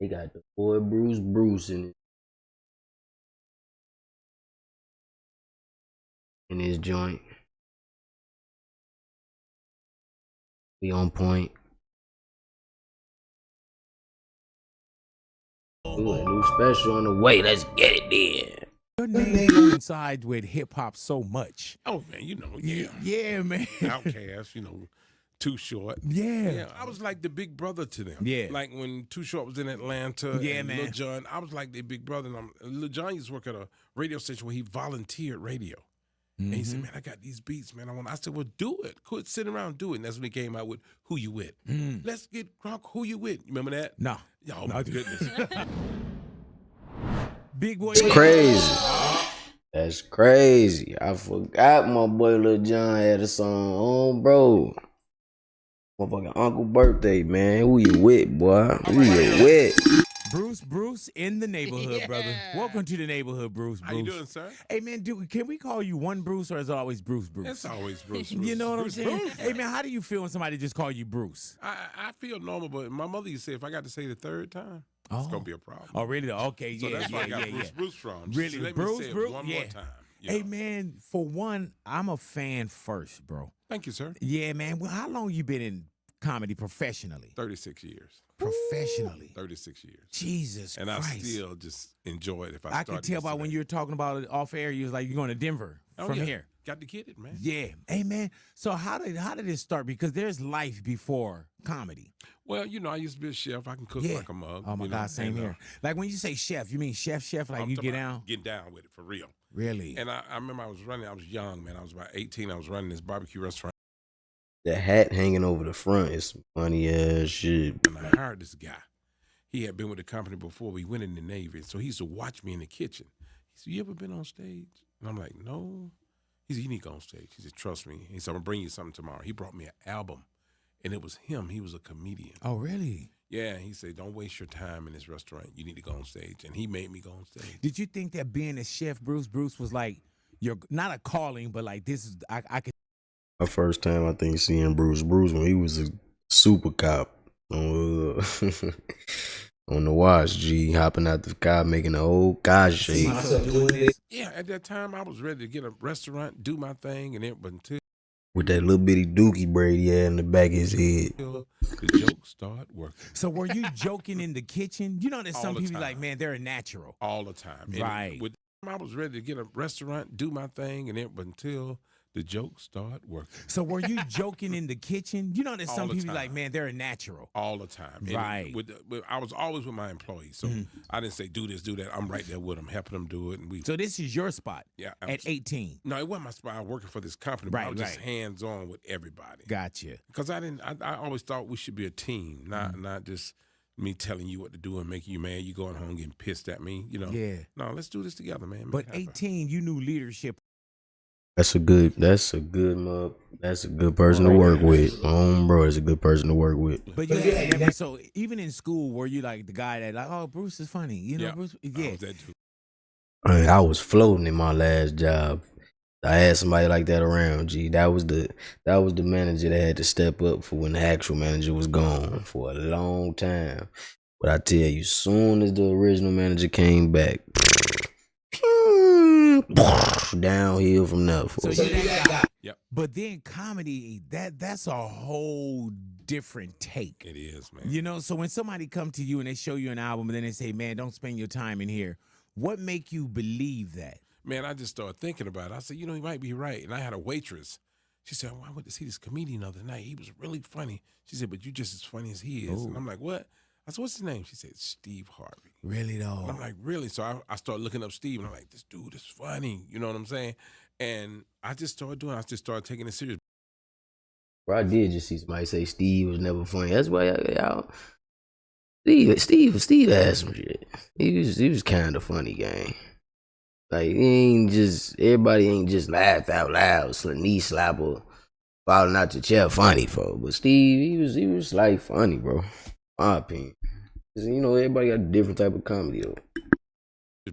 They got the boy Bruce in his joint. He on point. Ooh, a new special on the way. Let's get it then. Your name coincides with hip hop so much. Oh man, Yeah, man. Outkast, Too Short. Yeah. I was like the big brother to them. Yeah. Like when Too Short was in Atlanta. Yeah, and man. Lil Jon, I was like their big brother. And Lil Jon used to work at a radio station where he volunteered radio. And he said, man, I got these beats, man. I said, well, do it. Quit sitting around, do it. And that's when he came out with Who You With. Let's get Gronk, Who You With. You remember that? No. Oh, my goodness. Big boy. It's crazy. That's crazy. I forgot my boy Lil Jon had a song on, bro. Motherfucking Uncle Birthday, man. Who you with, boy? Who you with? Bruce in the neighborhood, brother. Welcome to the neighborhood, Bruce. How you doing, sir? Hey, man, can we call you one Bruce or is it always Bruce? It's always Bruce. You know what I'm saying? Bruce. Hey, man, how do you feel when somebody just call you Bruce? I feel normal, but my mother used to say if I got to say the third time, it's going to be a problem. Oh, really? Okay, So that's where I got Bruce from. Really? Let Bruce, me say Bruce? it one more time. Hey, man, for one, I'm a fan first, bro. Thank you, sir. Yeah, man. Well, how long you been in comedy professionally? 36 years. Professionally? 36 years. Jesus and Christ. I still just enjoy it if I can tell by when you were talking about it off air, you was like, you're going to Denver from here. Got to get it, man. Yeah. Hey, man. So how did it start? Because there's life before comedy. Well, I used to be a chef. I can cook like a mug. Oh, my God, same here. Like when you say chef, you mean chef, like you get down? Get down with it, for real. Really? And I remember I was young, man. I was about 18. I was running this barbecue restaurant. The hat hanging over the front is some funny ass shit. And I hired this guy. He had been with the company before. We went in the Navy. So he used to watch me in the kitchen. He said, you ever been on stage? And I'm like, no. He said, you need to go on stage. He said, trust me. He said, I'm going to bring you something tomorrow. He brought me an album. And it was him. He was a comedian. Oh, really? Yeah. He said, don't waste your time in this restaurant. You need to go on stage. And he made me go on stage. Did you think that being a chef, Bruce was like, you're not a calling, but like this is, I could. My first time, I think, seeing Bruce when he was a super cop on on the watch, hopping out the car, making the old car shake. Yeah, at that time, I was ready to get a restaurant, do my thing, and but until with that little bitty dookie braid he had in the back of his head. The jokes start working. So were you joking in the kitchen? You know, there's some people like, man, they're a natural. All the time. Right. I was ready to get a restaurant, do my thing, and but until the jokes start working. So were you joking in the kitchen? You know, there's some people like, man, they're a natural. All the time. Right. I was always with my employees, so I didn't say do this, do that. I'm right there with them, helping them do it. And so this is your spot. Yeah. At 18. No, it wasn't my spot. I was working for this company, but I was just hands on with everybody. Gotcha. Because I always thought we should be a team, not just me telling you what to do and making you mad. You going home getting pissed at me, Yeah. No, let's do this together, man. But 18, you knew leadership. That's a good person to work with. Bro, it's a good person to work with. But so even in school, were you like the guy that like, oh, Bruce is funny, Bruce? Yeah. I was that dude. I was floating in my last job. I had somebody like that around. That was the manager that had to step up for when the actual manager was gone for a long time. But I tell you, soon as the original manager came back, downhill from there. So Yep. But then comedy, that's a whole different take. It is, man. So when somebody come to you and they show you an album and then they say, man, don't spend your time in here, what make you believe that? Man, I just started thinking about it. I said, he might be right. And I had a waitress. She said, I went to see this comedian the other night. He was really funny. She said, but you just as funny as he is. And I'm like, what? I said, what's his name? She said, Steve Harvey. Really, though? And I'm like, really? So I started looking up Steve, and I'm like, this dude is funny. You know what I'm saying? And I just started taking it serious. Bro, I did just see somebody say Steve was never funny. That's why y'all. Steve had some shit. He was kind of funny, gang. Like, everybody ain't just laugh out loud, knee slapper, falling out your chair funny, folks. But Steve, he was like funny, bro. My opinion. Everybody got a different type of comedy, though.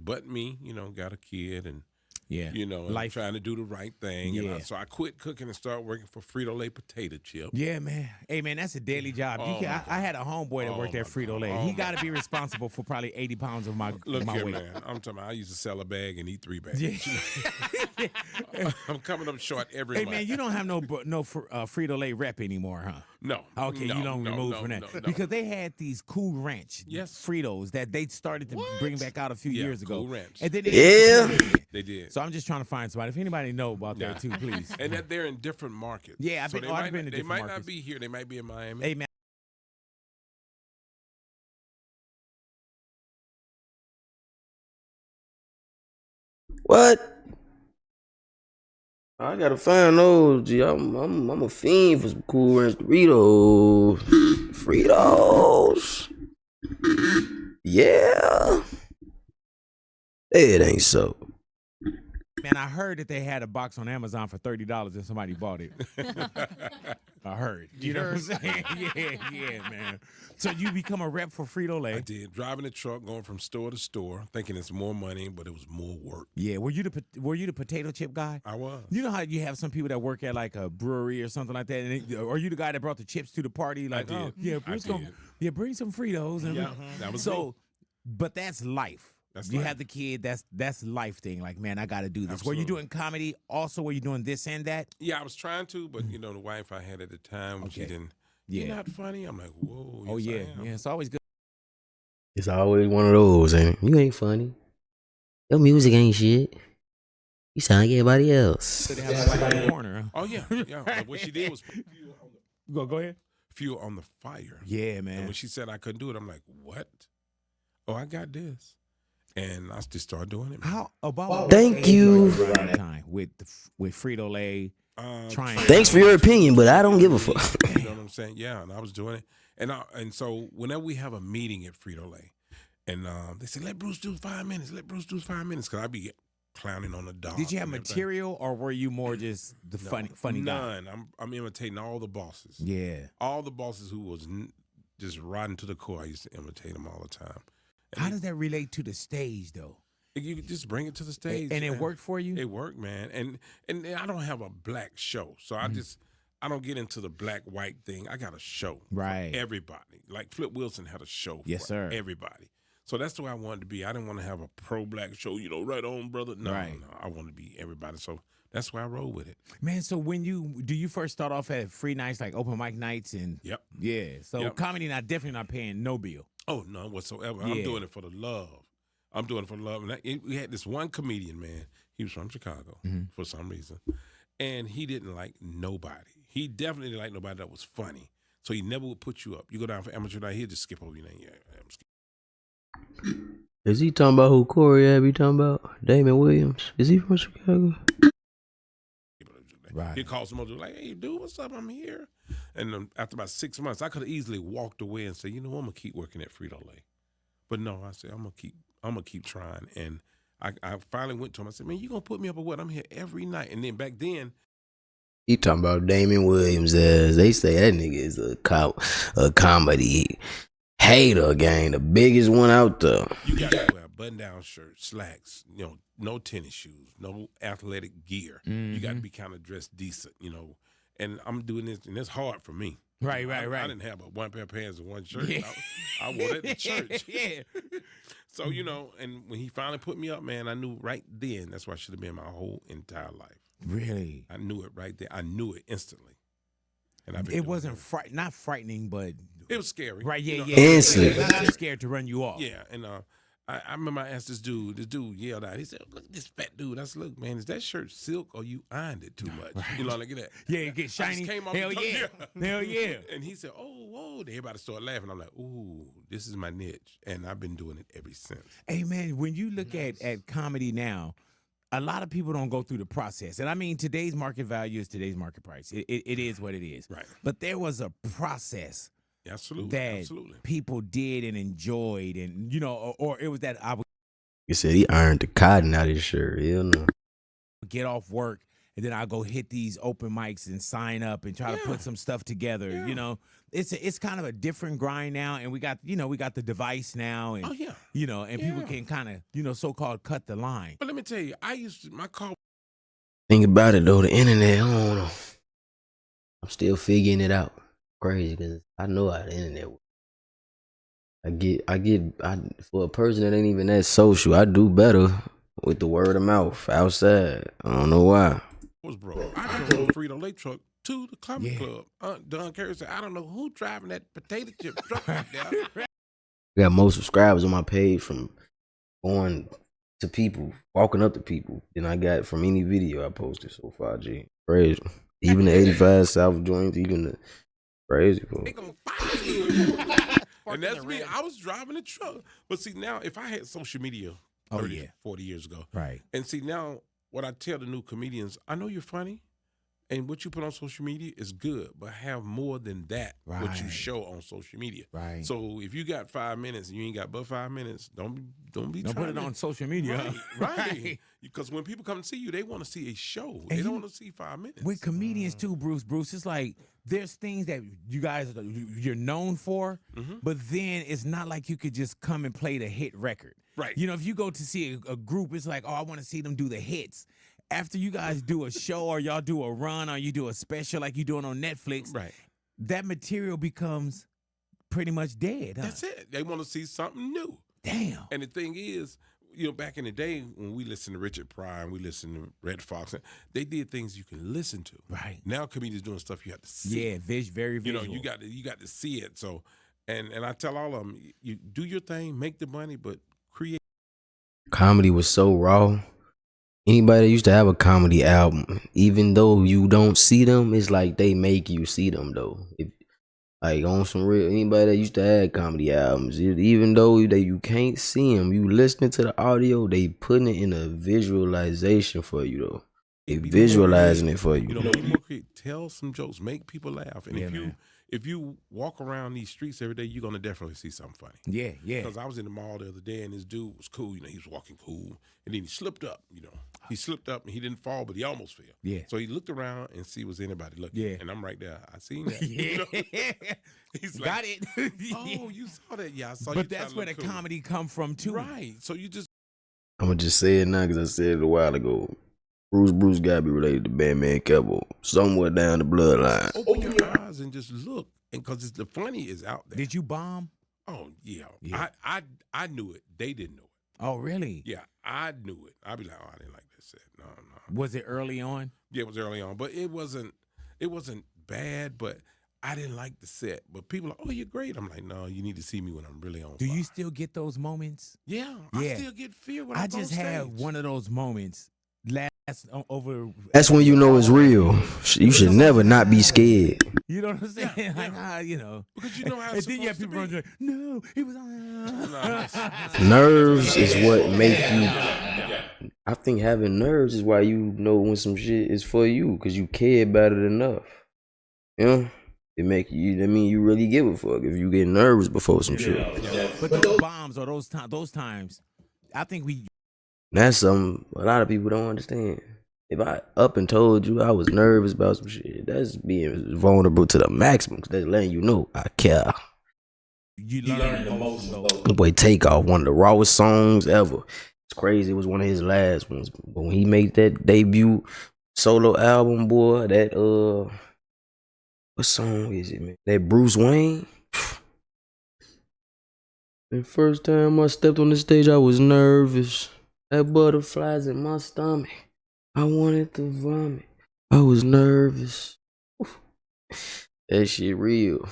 But me, got a kid, and Yeah. You know, and Life. trying to do the right thing. Yeah. And so I quit cooking and started working for Frito-Lay potato chip. Yeah, man. Hey, man, that's a daily job. Oh, my I had a homeboy that worked at Frito Lay. Oh, He my got to be responsible for probably 80 pounds of my Look my here, weight. man. I'm talking about I used to sell a bag and eat 3 bags. Yeah. I'm coming up short every Hey, month. man, you don't have no Frito Lay rep anymore, huh? No. Okay, no, you don't no, remove no, from that. no. Because they had these Cool Ranch Yes. Fritos that they started to What? bring back out a few Yeah, years ago. Cool Ranch. And then Yeah. They did. So I'm just trying to find somebody. If anybody know about Nah. that too, please. And that they're in different markets. Yeah, I've So been- I've been to They different might markets. not be here. They might be in Miami. Hey, man. What? I gotta find those. G. I'm a fiend for some Cool Ranch Doritos. Fritos. Yeah. It ain't so. Man, I heard that they had a box on Amazon for $30 and somebody bought it. I heard. You know what I'm saying? Yeah, man. So you become a rep for Frito I Lay. did. Driving the truck, going from store to store, thinking it's more money, but it was more work. Yeah. Were you the potato chip guy? I was. You know how you have some people that work at like a brewery or something like that, and are you the guy that brought the chips to the party? Like, did. oh, yeah, I did. bring some Fritos. And Yeah, that was so. me. But that's life. That's you life. have the kid. That's life thing. Like, man, I got to do this. Were you Absolutely. doing comedy? Also, were you doing this and that? Yeah, I was trying to, but you know, the wife I had at the time, she Okay. didn't. Yeah. You're not funny. I'm like, whoa. Oh yes, yeah, I am. yeah. It's always good. It's always one of those, and you ain't funny. Your music ain't shit. You sound like everybody else. to have somebody in the corner. Huh? Oh yeah, yeah. But what she did was Go ahead. fuel on the fire. Yeah, And man. when she said I couldn't do it, I'm like, what? Oh, I got this. And I just started doing it. man. How about? Thank what age you. are around that time with Frito Lay trying. Thanks for your opinion, but I don't give a fuck. You know what I'm saying? Yeah, and I was doing it. And so whenever we have a meeting at Frito-Lay, and they say, let Bruce do 5 minutes, let Bruce do 5 minutes, because I be clowning on the dog. Did you have and everything. material, or were you more just the No, funny guy? None. I'm imitating all the bosses. Yeah. All the bosses who was just rotten to the core. I used to imitate them all the time. And How does that relate to the stage, though? you could just bring it to the stage, And it worked for you? It worked, man. And I don't have a black show, so I don't get into the black white thing. I got a show, Right. for everybody. Like Flip Wilson had a show, Yes, for sir. everybody. So that's the way I wanted to be. I didn't want to have a pro black show, right on, brother. No, Right. no, I want to be everybody. So that's why I roll with it. Man, so do you first start off at free nights, like open mic nights, and Yep. yeah, so Yep. comedy definitely not paying no bill. Oh, none whatsoever. Yeah. I'm doing it for the love. I'm doing it for the love. And we had this one comedian, man. He was from Chicago for some reason. And he didn't like nobody. He definitely didn't like nobody that was funny. So he never would put you up. You go down for amateur night, he'll just skip over your name. Yeah, I'm skipping. Is he talking about who Corey be talking about? Damon Williams. Is he from Chicago? Right. He'd call someone like, hey, dude, what's up? I'm here. And after about 6 months, I could have easily walked away and said, I'm going to keep working at Frito-Lay. But no, I said, I'm gonna keep trying. And I finally went to him. I said, man, you gonna put me up or what? I'm here every night. And then back then, He talking about Damon Williams as they say that nigga is a comedy hater gang, the biggest one out there. you got to wear a button-down shirt, slacks, no tennis shoes, no athletic gear. You got to be kind of dressed decent, And I'm doing this, and it's hard for me. Right. I didn't have one pair of pants and one shirt. Yeah. I wore that to church. Yeah. So, and when he finally put me up, man, I knew right then that's where I should have been my whole entire life. Really? I knew it right there. I knew it instantly. And I've been It doing wasn't not frightening, but it was scary. right, yeah, You know, yeah. Instantly. I'm scared to run you off. Yeah, and I remember I asked this dude yelled out. He said, look at this fat dude. I said, look, man, is that shirt silk or you ironed it too much? Right. Look at that. Yeah, it gets I just shiny. came off Hell the top- yeah. Hell yeah. And he said, oh, whoa. Everybody started laughing. I'm like, ooh, this is my niche. And I've been doing it ever since. Hey man, when you look at comedy now, a lot of people don't go through the process. And I mean, today's market value is today's market price. It is what it is. Right. But there was a process Absolutely. that Absolutely. people did and enjoyed, and or it was that I would He said he ironed the cotton out of his shirt. Hell no. get off work and then I go hit these open mics and sign up and try to put some stuff together. Yeah. You know, it's kind of a different grind now, and we got the device now, and and people can kind of so-called cut the line. But let me tell you, my car. Think about it though, the internet, I don't know. I'm still figuring it out. Crazy, because I know how the internet works. For a person that ain't even that social, I do better with the word of mouth outside. I don't know why. Was broke. I drove a Frito Lay truck to the comedy club. Don Carey said, I don't know who driving that potato chip truck right there. I got more subscribers on my page from going to people, walking up to people, than I got from any video I posted so far, G. Crazy. Even the 85 South joints, even the crazy. They gonna fight you. And that's me. I was driving a truck. But see, now, if I had social media 40 years ago. Right. And see, now, what I tell the new comedians, I know you're funny, and what you put on social media is good, but have more than that, what you show on social media. Right. So if you got 5 minutes and you ain't got but 5 minutes, don't put it on social media. Right. Because when people come to see you, they want to see a show. They don't want to see 5 minutes. With comedians too, Bruce, it's like there's things that you guys you're known for, but then it's not like you could just come and play the hit record. Right. You know, if you go to see a group, it's like, oh, I want to see them do the hits. After you guys do a show or y'all do a run or you do a special like you doing on Netflix, right, that material becomes pretty much dead. Huh? That's it. They want to see something new. Damn. And the thing is, back in the day when we listened to Richard Pryor and we listened to Red Fox, they did things you can listen to. Right. Now comedians doing stuff you have to see. Yeah, very visual. You got to see it. So, and I tell all of them, you do your thing, make the money, but create. Comedy was so raw. Anybody that used to have a comedy album, even though you don't see them, it's like they make you see them though. Like on some real, anybody that used to have comedy albums, even though you can't see them, you listening to the audio, they putting it in a visualization for you though. They visualizing it for you. Tell some jokes, make people laugh, and if you walk around these streets every day, you're gonna definitely see something funny. Yeah. Because I was in the mall the other day, and this dude was cool. He was walking cool, and then he slipped up. He slipped up, and he didn't fall, but he almost fell. Yeah. So he looked around and see was anybody looking. Yeah. And I'm right there. I seen that. Yeah. He's got like, it. Oh, you saw that? Yeah, I saw. But that's where the comedy come from too. Right. So you just. I'm gonna just say it now because I said it a while ago. Bruce gotta be related to Batman Cavill somewhere down the bloodline. Open your eyes and just look, and because the funny is out there. Did you bomb? Oh yeah. I knew it. They didn't know it. Oh really? Yeah, I knew it. I'd be like, oh, I didn't like that set. No. Was it early on? Yeah, it was early on, but it wasn't bad. But I didn't like the set. But people are, oh, you're great. I'm like, no, you need to see me when I'm really on. Do you still get those moments? Yeah. I still get fear when I I'm on just stage. had one of those moments. That's when you know it's real. You should never not be scared. You know what I'm saying? Yeah. Like, because you know how and it's then you have supposed people to be. going, no, it was Nerves is what make you. I think having nerves is why you know when some shit is for you because you care about it enough. It make you. I mean, you really give a fuck if you get nervous before some shit. But those bombs or those times, I think That's something a lot of people don't understand. If I up and told you I was nervous about some shit, that's being vulnerable to the maximum. Cause that's letting you know I care. You learn the most. The boy Takeoff, one of the rawest songs ever. It's crazy. It was one of his last ones. But when he made that debut solo album, boy, that what song is it, man? That Bruce Wayne. The first time I stepped on the stage, I was nervous. That butterflies in my stomach. I wanted to vomit. I was nervous. That shit real.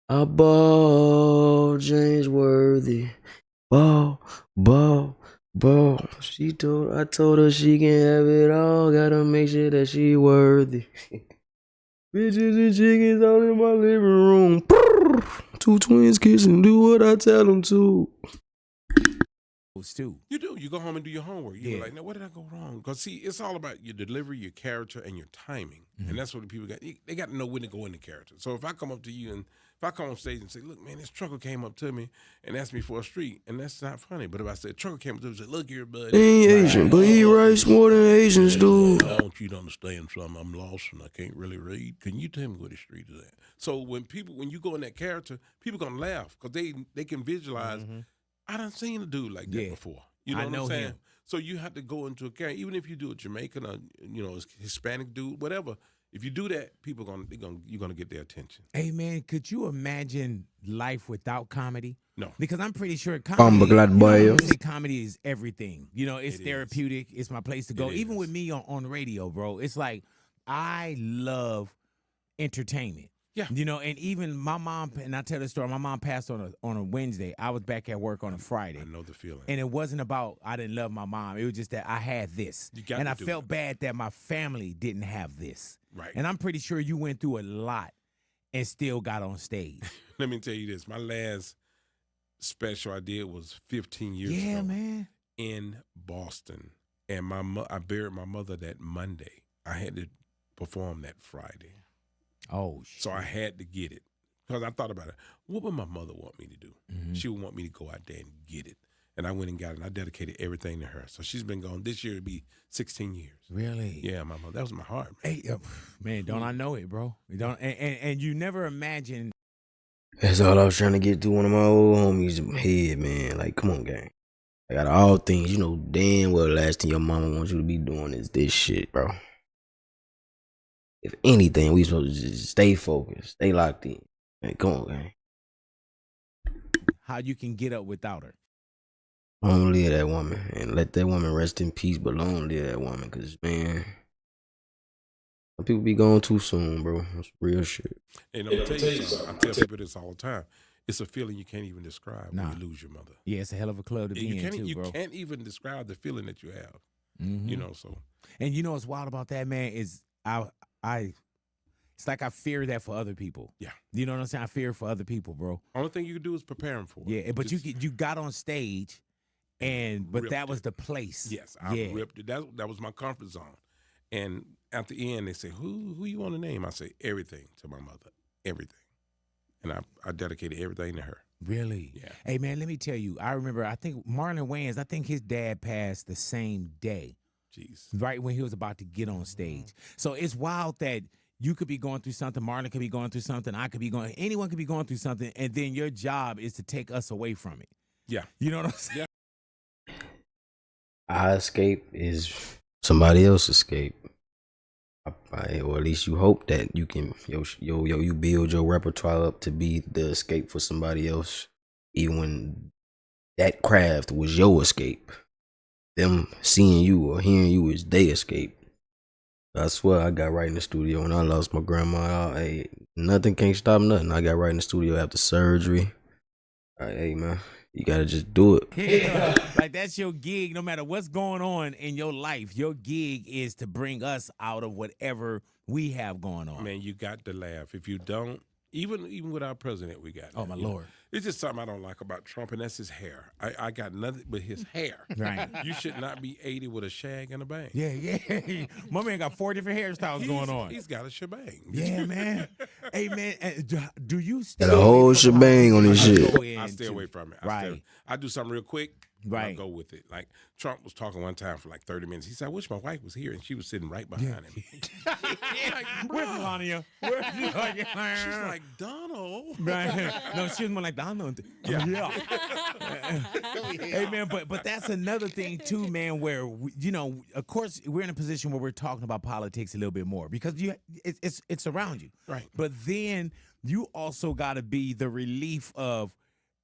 I ball James Worthy. Ball. I told her she can have it all. Gotta make sure that she worthy. Bitches and chickens all in my living room. Two twins kissing, do what I tell them to. Too. You do. You go home and do your homework. You're like, now, where did I go wrong? Because, see, it's all about your delivery, your character, and your timing. And that's what the people got. They got to know when to go into character. So if I come up to you and If I come on stage and say, look, man, this trucker came up to me and asked me for a street, and that's not funny. But if I said, trucker came up to me and said, look here, buddy. He ain't Asian, but he writes more than Asians do. I want you to understand something. I'm lost and I can't really read. Can you tell me where the street is at? So when you go in that character, people gonna laugh because they can visualize. I done seen a dude like that before. You know what I'm saying? Him. So you have to go into a character, even if you do a Jamaican or Hispanic dude, whatever. If you do that, you're gonna get their attention. Hey man, could you imagine life without comedy? No, because I'm pretty sure comedy is everything. It's therapeutic. It's my place to go. Even with me on radio, bro, it's like I love entertainment. Yeah, and even my mom, and I tell the story. My mom passed on a Wednesday. I was back at work on a Friday. I know the feeling. And it wasn't about I didn't love my mom. It was just that I had this, and I felt bad that my family didn't have this. Right. And I'm pretty sure you went through a lot and still got on stage. Let me tell you this. My last special I did was 15 years ago. Yeah, man. In Boston. And I buried my mother that Monday. I had to perform that Friday. Oh, shit. So I had to get it. Because I thought about it. What would my mother want me to do? She would want me to go out there and get it. And I went and got it, and I dedicated everything to her. So she's been gone. This year it'll be 16 years. Really? Yeah, my mother. That was my heart, man. Hey, man, don't I know it, bro? And you never imagine. That's all I was trying to get to one of my old homies' head, man. Like, come on, gang. I got all things, damn well the last thing your mama wants you to be doing is this shit, bro. If anything, we supposed to just stay focused, stay locked in. Hey, come on, gang. How you can get up without her. Long live that woman and let that woman rest in peace, but long live that woman, because, man, some people be gone too soon, bro. That's real shit. And I'm gonna tell you something. I tell people this all the time. It's a feeling you can't even describe when you lose your mother. Yeah, it's a hell of a club to be in, too, bro. You can't even describe the feeling that you have. So. And what's wild about that, man, is it's like I fear that for other people. Yeah. You know what I'm saying? I fear for other people, bro. Only thing you can do is prepare them for it. Yeah, but you got on stage, but that was the place. Yes, I ripped it. That was my comfort zone. And at the end, they say, who you want to name? I say, everything to my mother. Everything. And I dedicated everything to her. Really? Yeah. Hey, man, let me tell you. I remember, I think Marlon Wayans, I think his dad passed the same day. Jeez. Right when he was about to get on stage. So it's wild that you could be going through something, Marlon could be going through something, anyone could be going through something, and then your job is to take us away from it. Yeah. You know what I'm saying? Yeah. Our escape is somebody else's escape. Or at least you hope that you can you build your repertoire up to be the escape for somebody else, even when that craft was your escape. Them seeing you or hearing you is their escape. I swear I got right in the studio when I lost my grandma. Hey, nothing can't stop nothing. I got right in the studio after surgery. Hey man, you gotta just do it. Yeah, like that's your gig. No matter what's going on in your life, your gig is to bring us out of whatever we have going on. Man, you got to laugh. If you don't, even with our president, we got. Oh my Lord. It's just something I don't like about Trump, and that's his hair. I got nothing but his hair. Right. You should not be 80 with a shag and a bang. Yeah. My man got 4 different hairstyles going on. He's got a shebang. Yeah, man. Hey, man, do you got a whole shebang on his shit? I stay away from it. Right. I do something real quick. Right. I'll go with it. Like Trump was talking one time for like 30 minutes. He said, I wish my wife was here, and she was sitting right behind him. Like, where's Melania? She's like, Donald. Right. No, she was more like Donald. Yeah. Hey, man, but that's another thing, too, man, where, of course, we're in a position where we're talking about politics a little bit more because it's around you. Right. But then you also got to be the relief of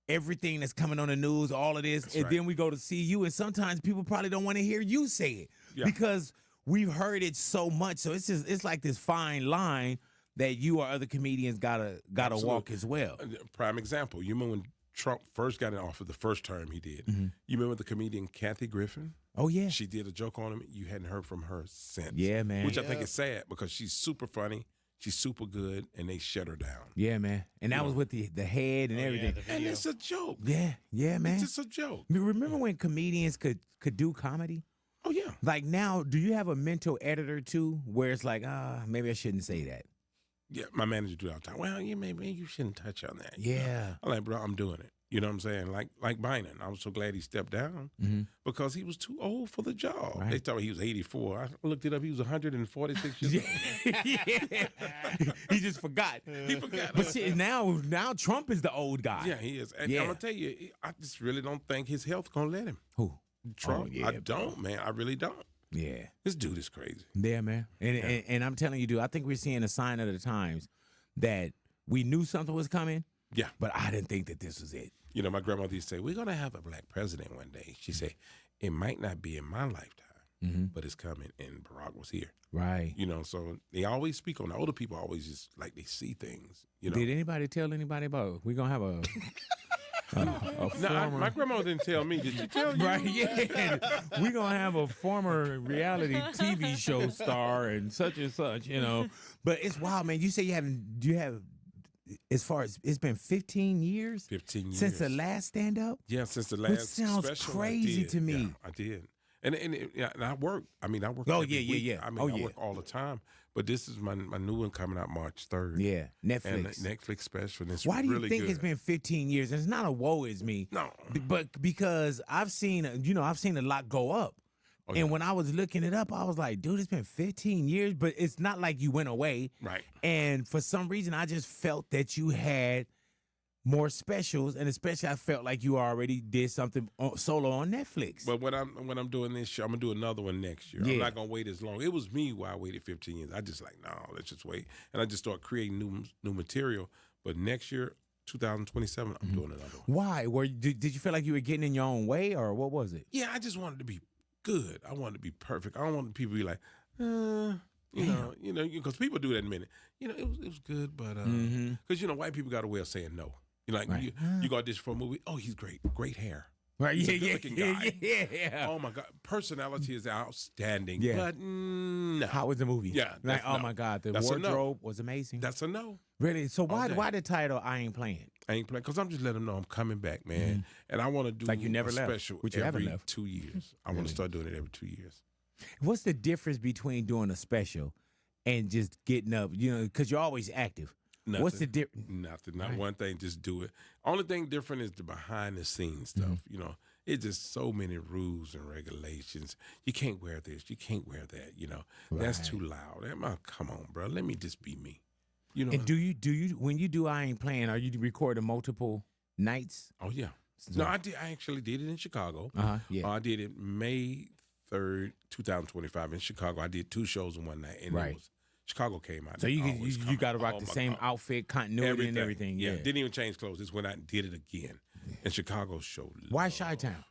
everything that's coming on the news, all of this, and then we go to see you, and sometimes people probably don't want to hear you say it because we've heard it so much. So it's like this fine line that you or other comedians gotta walk as well. Prime example, you remember when Trump first got in office, the first term he did. Mm-hmm. You remember the comedian Kathy Griffin? Oh yeah, she did a joke on him. You hadn't heard from her since. Yeah, man. Which I think is sad because she's super funny. She's super good, and they shut her down. Yeah, man. And that was with the head and everything. Yeah, and it's a joke. Yeah, man. It's just a joke. Remember when comedians could do comedy? Oh, yeah. Like now, do you have a mental editor, too, where it's like, maybe I shouldn't say that? Yeah, my manager do it all the time. Well, maybe you shouldn't touch on that. Yeah. I'm like, bro, I'm doing it. You know what I'm saying? Like Bynum. I was so glad he stepped down because he was too old for the job. Right. They thought he was 84. I looked it up. He was 146 years old. Yeah. He just forgot. He forgot. But see, now Trump is the old guy. Yeah, he is. And Yeah. I'm going to tell you, I just really don't think his health going to let him. Who? Trump. Oh, yeah, I don't, man. I really don't. Yeah. This dude is crazy. Yeah, man. And I'm telling you, dude, I think we're seeing a sign of the times that we knew something was coming. Yeah. But I didn't think that this was it. You know, my grandmother used to say, we're going to have a black president one day. She said, it might not be in my lifetime, but it's coming. And Barack was here. Right. You know, so they always speak on the older people always just like they see things. You know, Did anybody tell anybody about we're going to have a no, my grandmother didn't tell me. Did she tell you? Right, yeah. We're going to have a former reality TV show star and such, you know. But it's wild, man. You say you have, as far as, it's been 15 years? 15 years. Since the last stand-up? Yeah, since the last Which sounds special, crazy to me. Yeah, I did. And I work. I mean, I work. Oh, every yeah, week. yeah. I mean, I work all the time. But this is my new one coming out March 3rd. Yeah, And Netflix. Netflix special. And it's Why do you really think good. it's been 15 years? And it's not a woe is me. No. But because I've seen a lot go up. Oh, And when I was looking it up, I was like, dude, it's been 15 years, but it's not like you went away. Right. And for some reason, I just felt that you had more specials, and especially I felt like you already did something solo on Netflix. But when I'm doing this show, I'm gonna do another one next year. Yeah. I'm not gonna wait as long. It was me why I waited 15 years. I just like, no, let's just wait. And I just start creating new material. But next year, 2027, I'm doing another one. Why? Did you feel like you were getting in your own way, or what was it? Yeah, I just wanted to be good. I wanted to be perfect. I don't want people to be like, you know, because people do that in a minute. You know, it was good, but because you know, white people got a way of saying no. You know, like Right. you go audition for a movie. Oh, he's great hair. Right? He's a Yeah, good-looking guy. yeah. Oh my God, personality is outstanding. Yeah. But no, How was the movie? Yeah, Like, that's oh no. my God, the That's a no. wardrobe was amazing. that's a no. Really? So day. why the title I Ain't Playing? I ain't playing because I'm just letting them know I'm coming back, man. And I want to do Like you never a left, special which you haven't every left. 2 years. I want to start doing it every 2 years. What's the difference between doing a special and just getting up? You know, because you're always active. Nothing. What's the difference? Nothing. Not Right. one thing. Just do it. Only thing different is the behind the scenes stuff. You know, it's just so many rules and regulations. You can't wear this. You can't wear that. You know, that's too loud. Come on, bro. Let me just be me. You know. And do you when you do I Ain't Playing, are you recording multiple nights? Oh yeah. No, I did. I actually did it in Chicago. Yeah. I did it May 3rd, 2025 in Chicago. I did 2 shows in one night, and Right. it was Chicago came out. So They you always you come got to out. rock Oh, the my same God. outfit, continuity, and everything. Yeah. Didn't even change clothes. Just went out and did it again. And Chicago showed Why love. Chi-Town?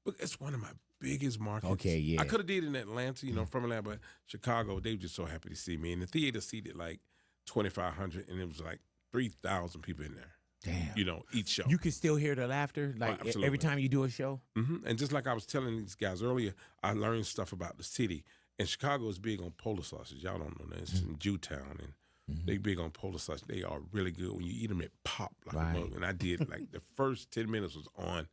But it's one of my biggest markets. Okay, yeah. I could have did it in Atlanta, you know, from Atlanta, but Chicago, they were just so happy to see me. And the theater seated like 2,500, and it was like 3,000 people in there. Damn. You know, each show. You can still hear the laughter like absolutely. every time you do a show. And just like I was telling these guys earlier, I learned stuff about the city. And Chicago is big on polar sausage. Y'all don't know that. It's in Jewtown, and they big on polar sausage. They are really good. When you eat them, it pop like Right. a mug. And I did, like, the first 10 minutes was on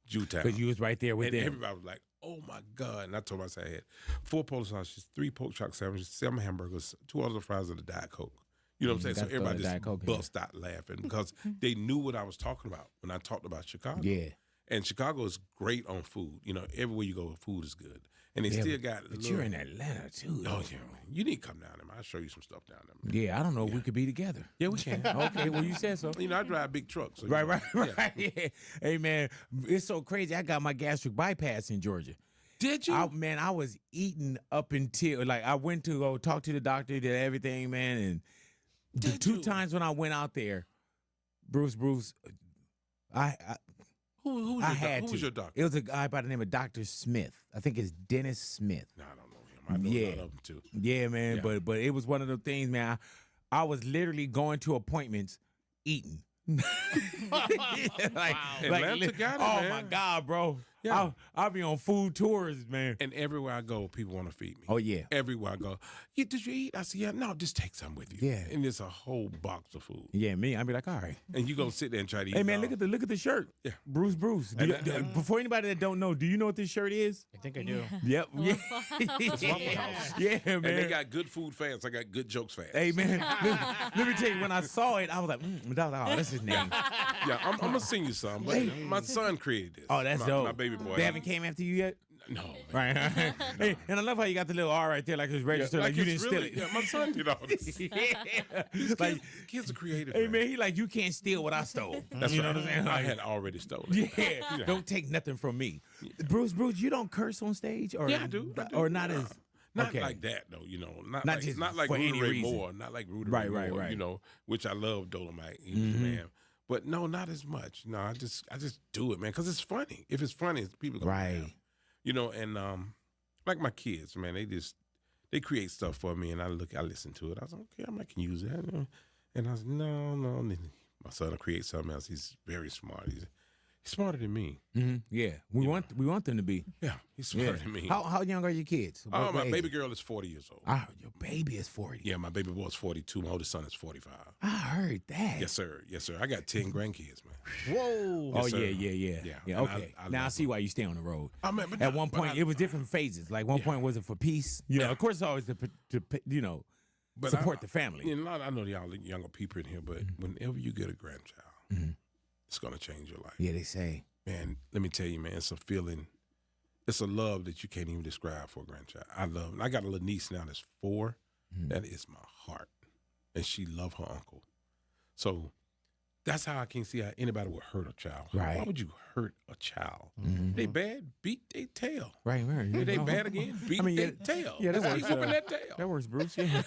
Jewtown. Because you was right there with And them. everybody was like, oh, my God. And I told myself I had 4 polar sausages, 3 pork chop sandwiches, 7 hamburgers, 2 other fries, and a Diet Coke. You know what I'm saying? So gotta throw everybody the just Diet Coke in there. bust out laughing because they knew what I was talking about when I talked about Chicago. Yeah. And Chicago is great on food. You know, everywhere you go, food is good. And they Yeah, still got But you're in Atlanta too. Oh, though. yeah, man. You need to come down there, man. I'll show you some stuff down there, man. Yeah, I don't know if we could be together. Yeah, we can. Okay, well you said so. You know, I drive big trucks. So you Right, know, right, yeah. right. Yeah. Hey man, it's so crazy. I got my gastric bypass in Georgia. Did you? I was eating up until like I went to go talk to the doctor, did everything, man, and the Did 2 you? times when I went out there, Bruce, Who was I your had Who to. was your doctor? It was a guy by the name of Dr. Smith. I think it's Dennis Smith. No, I don't know him. I know Yeah. a lot of them, too. Yeah, man. Yeah. But it was one of the things, man. I was literally going to appointments eating. Atlanta got it, oh man. my God, bro. Yeah. I'll be on food tours, man. And everywhere I go, people want to feed me. Oh yeah. Everywhere I go, did you eat? I said, yeah. No, just take some with you. Yeah. And it's a whole box of food. Yeah, me. I'll be like, all right. And you go sit there and try to eat. Hey man, it all. look at the shirt. Yeah. Bruce. Before anybody that don't know, do you know what this shirt is? I think I do. Yep. Yeah. That's Waffle House. Yeah, man. And they got good food fans. I got good jokes fans. Hey man, let me tell you, when I saw it, I was like, oh, that's his name. Yeah, I'm gonna sing you some. But my son created this. Oh, that's dope. My baby boy. They haven't came after you yet? No. Right. Hey, and I love how you got the little R right there, like it's registered, like you it's didn't really, steal it. Yeah, my son did all this. Yeah. Like, Kids are creative. hey man, he like, you can't steal what I stole. That's you right. know what I'm saying? I Like, had already stolen it. yeah. Don't take nothing from me. Bruce, you don't curse on stage, or Yeah, I do. or not as. Not okay. like that though, Not like, just not like for Rudy any Ray reason. Moore, not like Rudy Right, Ray Moore, right. Which I love Dolomite, he was the man. But no, not as much. No, I just do it, man, because it's funny. If it's funny, people gonna laugh. And like my kids, man, they create stuff for me, and I listen to it. I was like, okay, I can use that. And I was no. And then my son will create something else. He's very smart. He's smarter than me. Mm-hmm. Yeah, we want them to be. Yeah, he's smarter than me. How young are your kids? Oh, my baby girl is 40 years old. Oh, your baby is 40. Yeah, my baby boy is 42. My oldest son is 45. I heard that. Yes, sir. Yes, sir. I got 10 grandkids, man. Whoa. Yes, Oh, sir. yeah. And Okay. I now I love see why you stay on the road. I mean, but At one point, it was different phases. Like one point, was it for peace? You know, of course, it's always to support the family. You know, I know y'all younger people in here, but whenever you get a grandchild, it's going to change your life. Yeah, they say. Man, let me tell you, man, it's a feeling, it's a love that you can't even describe for a grandchild. I love it. I got a little niece now that's 4. That is my heart. And she loved her uncle. So that's how I can see how anybody would hurt a child. Right. Why would you hurt a child? They bad, beat their tail. Right. They bad again, beat their tail. Yeah, that Keep works. whooping that tail. That works, Bruce. Yeah.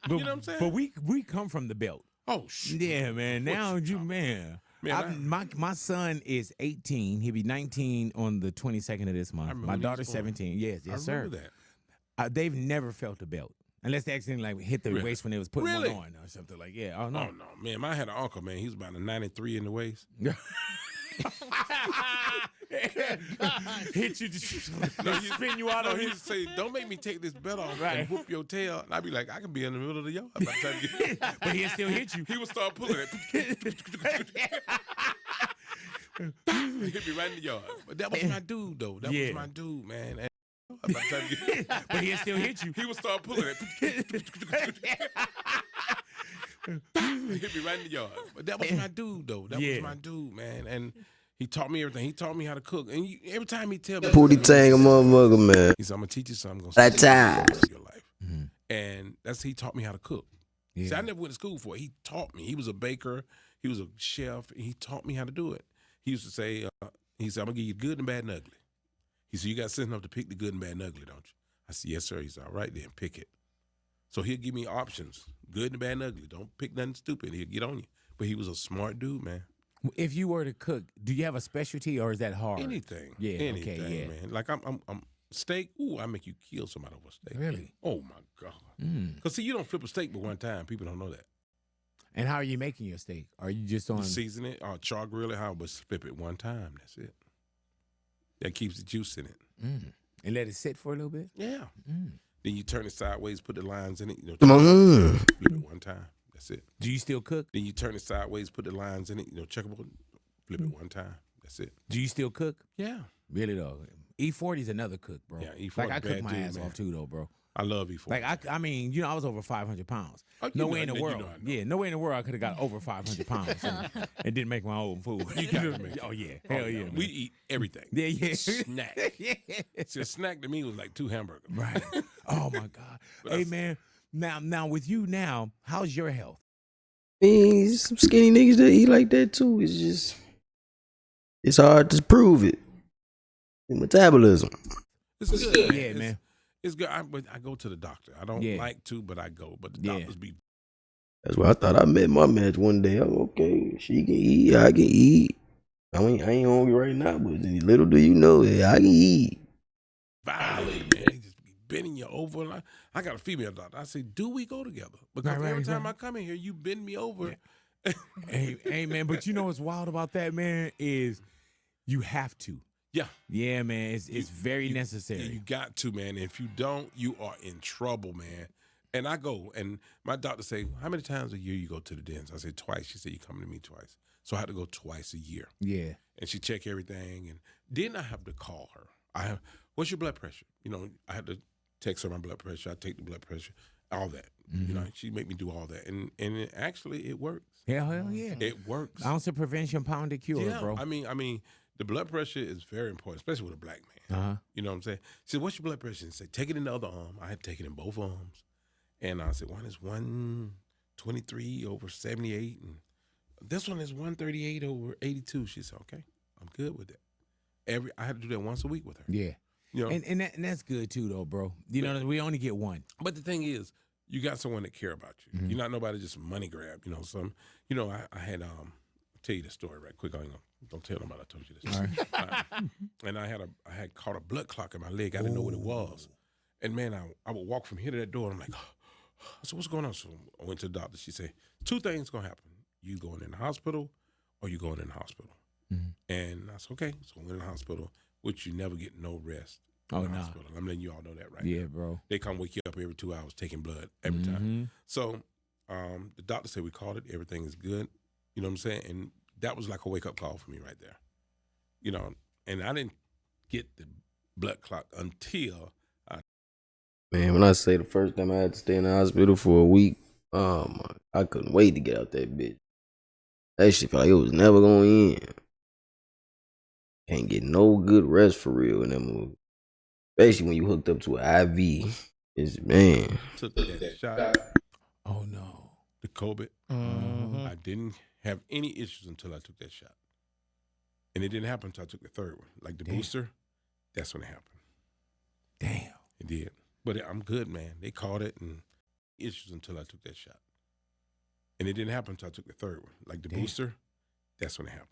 You know what I'm saying? But we come from the belt. Oh, shit. Yeah, man. Now What you man. Man, My son is 18. He'll be 19 on the 22nd of this month. My daughter's 17. Yes, I sir. remember that. They've never felt a belt. Unless they accidentally like hit the Really? waist when they was putting Really? one on or something like, yeah. Oh no. Oh, no, man. I had an uncle, man. He was about a 93 in the waist. Hit you, spin you out No, of he his. would say, don't make me take this belt off Right. and whoop your tail. And I'd be like, I can be in the middle of the yard. By the time you get- But he'll still hit you. He would start pulling it. Hit me right in the yard. But that was my dude, though. That Yeah. was my dude, man. And by the time you get- But he'll still hit you. He would start pulling it. Hit me right in the yard. But that was my dude, though. That Yeah. was my dude, man. And he taught me everything. He taught me how to cook. And every time he tell me, Pootie Tang, a motherfucker, man. he said, I'm going to teach you something. That time. Your life. And he taught me how to cook. Yeah. See, I never went to school for it. He taught me. He was a baker. He was a chef. He taught me how to do it. He used to say, I'm going to give you good and bad and ugly. He said, you got sense enough to pick the good and bad and ugly, don't you? I said, yes, sir. He said, all right, then, pick it. So he'll give me options, good and bad and ugly. Don't pick nothing stupid. He'll get on you. But he was a smart dude, man. If you were to cook, do you have a specialty or is that hard? Anything. Yeah, okay, Anything, yeah. man. Like I'm steak, ooh, I make you kill somebody over steak. Really? Oh, my God. Because, see, you don't flip a steak but one time. People don't know that. And how are you making your steak? Are you just on? You season it or char grill it, how but flip it one time. That's it. That keeps the juice in it. And let it sit for a little bit? Yeah. Then you turn it sideways, put the lines in it. You know, Mm. flip it one time. That's it. Do you still cook? Then you turn it sideways, put the lines in it. You know, checkerboard. Flip it one time. That's it. Do you still cook? Yeah. Really though? E40 is another cook, bro. Yeah, E40 Like I cook bad my dude, ass man. off too, though, bro. I love E40. Like I mean, you know, I was over 500 pounds. Oh, you No know way in the I- you world. know I know. Yeah, no way in the world I could have got over 500 pounds and didn't make my own food. You gotta make it. Oh yeah, Oh, hell yeah. We man. eat everything. Yeah, yeah. Snack. Yeah. See, a snack to me was like 2 hamburgers. Right. Oh my God. Hey man, now with you now, how's your health? I mean, some skinny niggas that eat like that too. It's hard to prove it. The metabolism. It's good. Yeah, It's- man. It's good. But I go to the doctor. I don't Yeah. like to, but I go. But the Yeah. doctors be That's why I thought I met my match one day. I'm okay. She can eat. I can eat. I ain't hungry right now, but little do you know, I can eat. violating, man. They just be bending you over. And I got a female doctor. I say, do we go together? Because Right, every time right. I come in here, you bend me over. Hey man, but you know what's wild about that, man, is you have to. Yeah. Yeah, man. It's very Yeah, necessary. you got to, man. If you don't, you are in trouble, man. And I go, and my doctor say, how many times a year you go to the dentist? I said, twice. She said, you come to me twice. So I had to go twice a year. Yeah. And she check everything. And then I have to call her. What's your blood pressure? You know, I had to text her my blood pressure. I take the blood pressure, all that. You know, she make me do all that. And it works. Hell yeah. It works. Ounce of prevention, pound of cure, Yeah, bro. I mean, the blood pressure is very important, especially with a black man. You know what I'm saying? She said, what's your blood pressure? And said, take it in the other arm. I had to take it in both arms. And I said, one is 123 over 78. And this one is 138 over 82. She said, okay, I'm good with that. I had to do that once a week with her. Yeah. You know? And that's good too, though, bro. You know, we only get one. But the thing is, you got someone that care about you. You're not nobody just money grab. You know, I had I'll tell you the story right quick. Don't tell nobody I told you this. All right. And I had caught a blood clot in my leg. I didn't know what it was. And man, I would walk from here to that door. And I'm like, I said, what's going on? So I went to the doctor. She said, two things gonna happen: you going in the hospital, or you going in the hospital. And I said, okay. So I went in the hospital, which you never get no rest. Oh, in the no. hospital. I'm letting you all know that right Yeah, now. bro. They come wake you up every 2 hours taking blood every time. So the doctor said we called it. Everything is good. You know what I'm saying? And that was like a wake-up call for me right there. You know, and I didn't get the blood clot until Man, when I say the first time I had to stay in the hospital for a week, I couldn't wait to get out that bitch. That shit felt like it was never going in. Can't get no good rest for real in that movie. Especially when you hooked up to an IV. It's, man. took that shot, Oh, no. the COVID, I didn't have any issues until I took that shot. And it didn't happen until I took the third one. Like the booster, that's when it happened. Damn. It did. But I'm good, man. They caught it and issues until I took that shot. And it didn't happen until I took the third one. Like the booster, that's when it happened.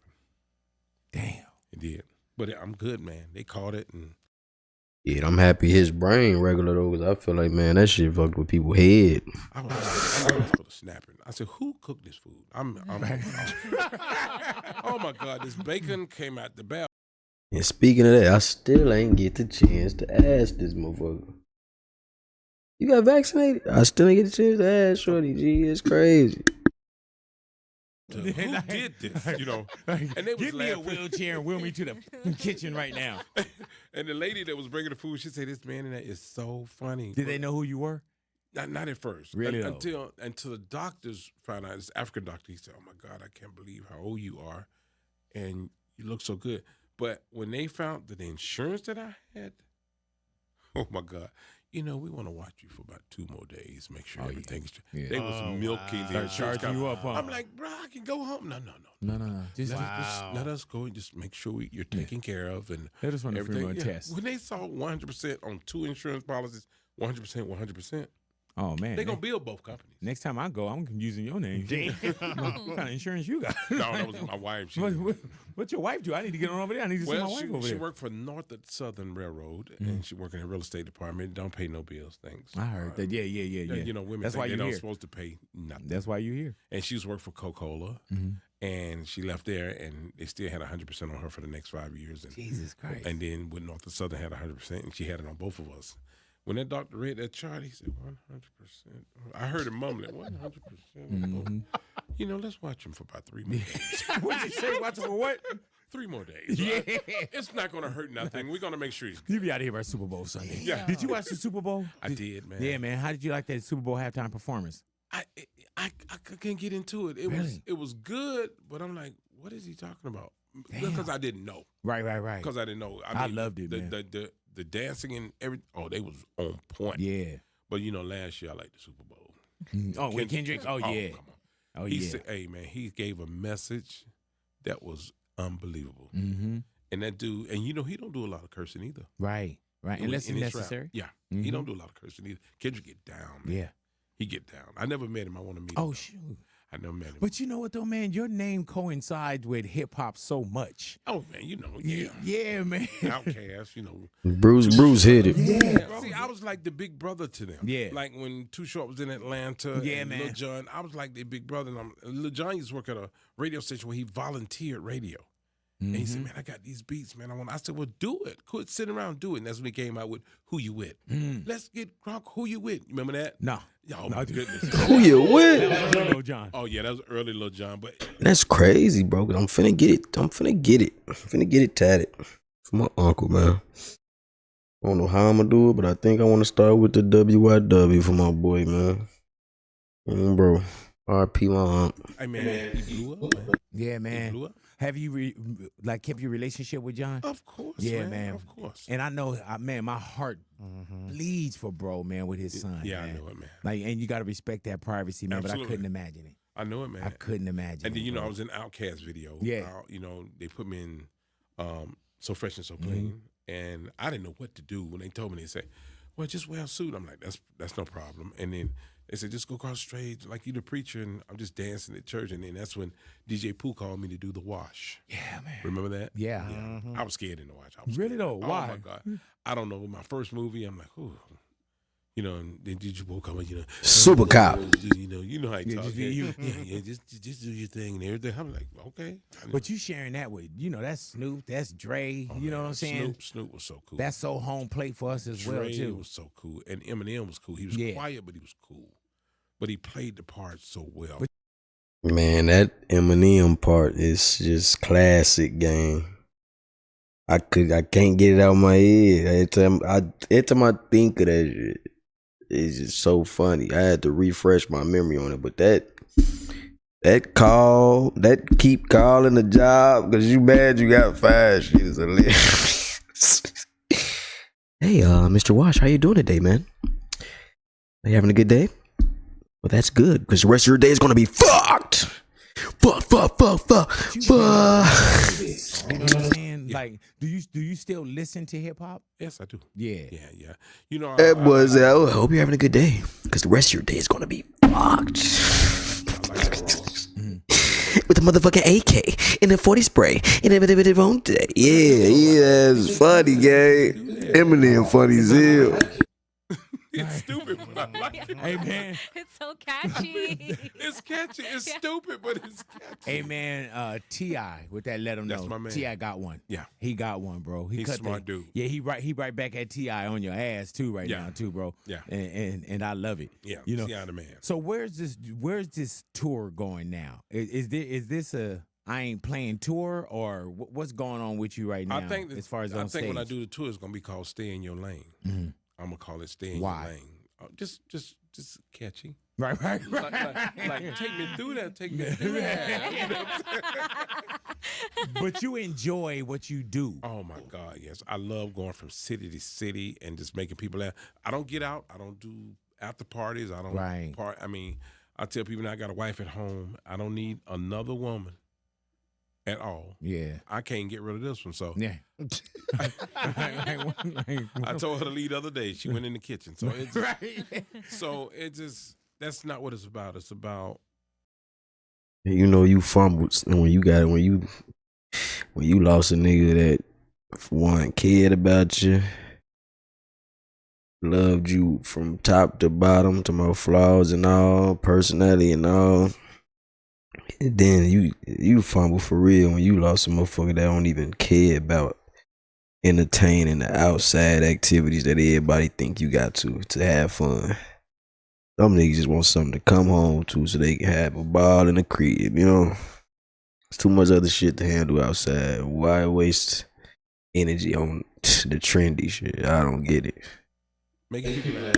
Damn. It did. But I'm good, man. They caught it and Yeah, I'm happy his brain regular though, because I feel like, man, that shit fucked with people's head. I was full of snapping. I said, who cooked this food? Oh my God, this bacon came out the bell. And speaking of that, I still ain't get the chance to ask this motherfucker. You got vaccinated? I still ain't get the chance to ask Shorty. Gee, it's crazy. Who did this? You know, and they was Give me a laughing. wheelchair and wheel me to the kitchen right now. And the lady that was bringing the food, she said, "This man in there is so funny." Did they know who you were? Not at first. Really, though? Until the doctors found out. This African doctor, he said, "Oh my God, I can't believe how old you are, and you look so good." But when they found the insurance that I had, oh my God. You know, we want to watch you for about 2 more days, make sure everything's Yeah. They was milking the Start insurance charging company. you up, huh? I'm like, bro, I can go home. No. No. Just Let us go and just make sure you're taken care of and They just want a free everything. run test. When they saw 100% on 2 insurance policies, 100%, Oh, man. they're going to bill both companies. Next time I go, I'm using your name. Damn. What kind of insurance you got? No, that was my wife. What's your wife do? I need to get on over there. I need to see my wife over she there. worked for North and Southern Railroad, and she worked in the real estate department. Don't pay no bills, thanks. I heard that. Yeah. You know, women That's think why they you're don't here. supposed to pay nothing. That's why you're here. And she was worked for Coca-Cola, and she left there, and they still had 100% on her for the next 5 years. And, Jesus Christ. And then with North and Southern had 100%, and she had it on both of us. When that doctor read that chart, he said 100%. I heard him mumbling 100%. You know, let's watch him for about 3 more days. What'd you say? Watch for what? 3 more days. Yeah. Right? It's not going to hurt nothing. We're going to make sure he's good. You be out of here by Super Bowl Sunday. Yeah. Did you watch the Super Bowl? I did, man. Yeah, man. How did you like that Super Bowl halftime performance? I can't get into it. It was good, but I'm like, what is he talking about? Because I didn't know. Right. Because I didn't know. I loved it, man. The dancing and everything. Oh, they was on point. Yeah. But you know, last year I liked the Super Bowl. Oh, with Kendrick? Oh, yeah. Come on. Oh, He yeah. said, hey man, he gave a message that was unbelievable. Mm-hmm. And that dude, and you know, he don't do a lot of cursing either. Right. Unless it's In his rap. necessary. Yeah. He don't do a lot of cursing either. Kendrick get down, man. Yeah. He get down. I never met him. I want to meet him. Oh, shoot. I never met him. But you know what, though, man? Your name coincides with hip-hop so much. Oh man, you know, yeah. Yeah, man. Outcast, you know. Bruce hit it. Yeah. See, I was like the big brother to them. Yeah. Like when Too Short was in Atlanta. Yeah, and man. Lil Jon, I was like the big brother. And Lil Jon used to work at a radio station where he volunteered radio. And he said, man, I got these beats, man. I said, well, do it. Quit sitting around, do it. And that's when he came out with Who You With. Let's get Gronk, Who You With. You remember that? No. Oh, my goodness. Who you with? That was Lil Jon. Oh, yeah, that was early Lil Jon. But That's crazy, bro. 'Cause I'm finna get it. I'm finna get it tatted for my uncle, man. I don't know how I'm gonna do it, but I think I want to start with the WYW for my boy, man. Bro, RP my uncle. hey, man, he blew up, man. Yeah, He man. blew up. Have you kept your relationship with Jon? Of course, Yeah, man. man. Of course. And I know, man, my heart bleeds for bro, man, with his son. Yeah, man. I know it, man. Like, and you got to respect that privacy, man. But I Absolutely. couldn't imagine it. I know it, man. I couldn't imagine. And then, it, you know, bro. I was in Outkast video. Yeah. You know, they put me in So Fresh and So Clean. And I didn't know what to do when they told me. They said, well, just wear a suit. I'm like, that's no problem. And then they said, just go across the stage like you the preacher. And I'm just dancing at church. And then that's when DJ Pooh called me to do The Wash. Yeah, man. Remember that? Yeah. I was scared in The Wash. I was Really scared. though? Why? Oh, my God. I don't know. My first movie, I'm like, ooh. You know, and then DJ Pooh come in, you know. Super cop. You know how he talks. just be you. Just do your thing and everything. I'm like, okay. But you sharing that with, you know, that's Snoop, that's Dre. You know what I'm saying? Snoop was so cool. That's so home plate for us as well Dre too. was so cool. And Eminem was cool. He was quiet, but he was cool. But he played the part so well. Man, that Eminem part is just classic, gang. I can't get it out of my head. Every time I think of that shit, it's just so funny. I had to refresh my memory on it, but that keep calling the job because you mad you got fired shit is hilarious. Hey, Mr. Wash, how you doing today, man? Are you having a good day? Well, that's good because the rest of your day is gonna be fucked. Fuck. You know what I'm saying? Like, do you still listen to hip hop? Yes, I do. Yeah. Yeah. You know, That was. I hope you're having a good day because the rest of your day is gonna be fucked. With a motherfucking AK and a 40 spray and a own day. Yeah, it's funny, gang. Eminem funny as hell. it's stupid, but I like it. Hey man. It's so catchy. It's catchy. It's stupid, but it's catchy. Hey man, T.I. with that let him know. That's my man. T.I. got one. Yeah. He got one, bro. He's cut a smart dude. Yeah, he right back at T.I. on your ass too now too, bro. Yeah. And I love it. Yeah, You know. T.I. the man. So where's this tour going now? Is this a I ain't playing tour or what's going on with you right now? I think as far as I on think when I stage? do the tour, it's gonna be called "Stay in Your Lane." Mhm. I'm gonna call it "Stay in Why? Your Lane." Just catchy. Right. Like take me through that. Take me through that. You know what I'm saying? But you enjoy what you do. Oh my God, yes. I love going from city to city and just making people laugh. I don't get out. I don't do after parties. I don't Right. I mean, I tell people now I got a wife at home. I don't need another woman at all. Yeah. I can't get rid of this one. So Yeah. I told her to leave the other day. She went in the kitchen. So it's Right. so it just that's not what it's about. It's about You know you fumbled when you lost a nigga that for one cared about you, loved you from top to bottom, to my flaws and all, personality and all. And then you fumble for real when you lost a motherfucker that don't even care about entertaining the outside activities that everybody think you got to have fun. Some niggas just want something to come home to so they can have a ball in the crib, you know. It's too much other shit to handle outside. Why waste energy on the trendy shit? I don't get it. making people laugh,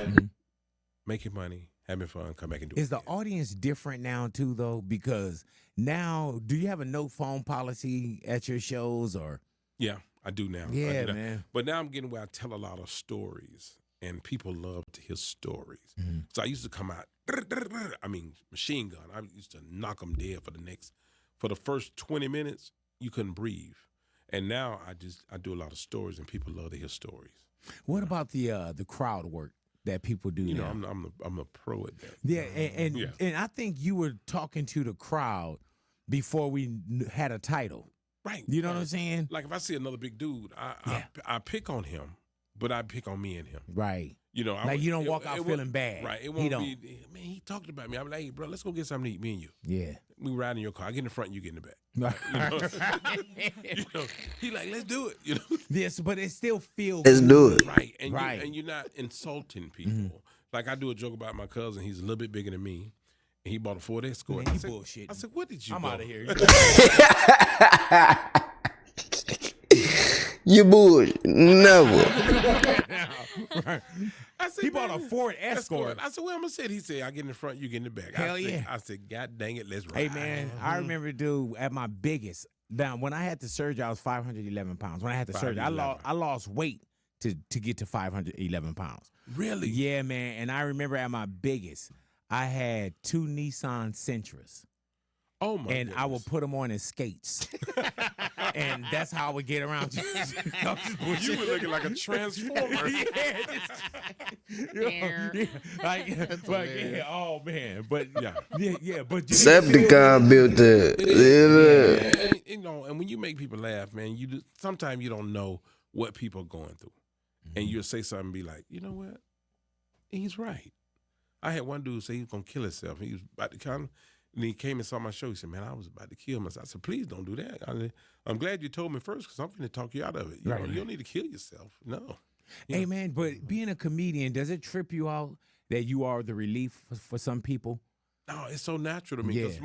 making money, having fun, come back and do it. Is the again. audience different now too though? Because now, do you have a no phone policy at your shows or? Yeah, I do now. I Yeah, do now. man. But now I'm getting where I tell a lot of stories, and people love to hear stories. So I used to come out, I mean, machine gun. I used to knock them dead for the first 20 minutes, you couldn't breathe. And now I do a lot of stories, and people love to hear stories. What about the crowd work that people do You know, now? I'm a pro at that. Yeah, and I think you were talking to the crowd before we had a title. Right. You know what I'm saying? Like if I see another big dude, I pick on him, but I pick on me and him. Right. You know, Like you don't walk out feeling bad. Right. It He won't don't. be, man, he talked about me. I'm like, hey, bro, let's go get something to eat, me and you. Yeah. we ride in your car. I get in the front, you get in the back. You know, he like, let's do it. You know, Yes, but it still feels Let's do it. right? And Right. you're not insulting people. Like I do a joke about my cousin. He's a little bit bigger than me, and he bought a Ford Escort. Man, I bullshit. said, what did you? I'm go? out of here. You bullshit. Never. Right. I said, He bought a "Man, Ford Escort. I said, well, I'm gonna sit. He said, I get in the front, you get in the back. Hell I said, yeah. I said, God dang it, let's Hey ride. man, I remember, dude, at my biggest. Now, when I had the surgery, I was 511 pounds. When I had the surgery, I 511. lost weight to get to 511 pounds. Really? Yeah, man. And I remember at my biggest, I had 2 Nissan Sentras. Oh my! And I would put them on as skates. And that's how I would get around. You were looking like a transformer. Like, yeah, oh man, but yeah, but Decepticon built that. And, you know, and when you make people laugh, man, sometimes you don't know what people are going through, and you'll say something and be like, you know what, he's right. I had one dude say he was gonna kill himself. He was about to come. And he came and saw my show. He said, man, I was about to kill myself. I said, please don't do that. I'm glad you told me first because I'm going to talk you out of it. You know, you don't need to kill yourself. No. Hey, man, but being a comedian, does it trip you out that you are the relief for some people? No, it's so natural to me because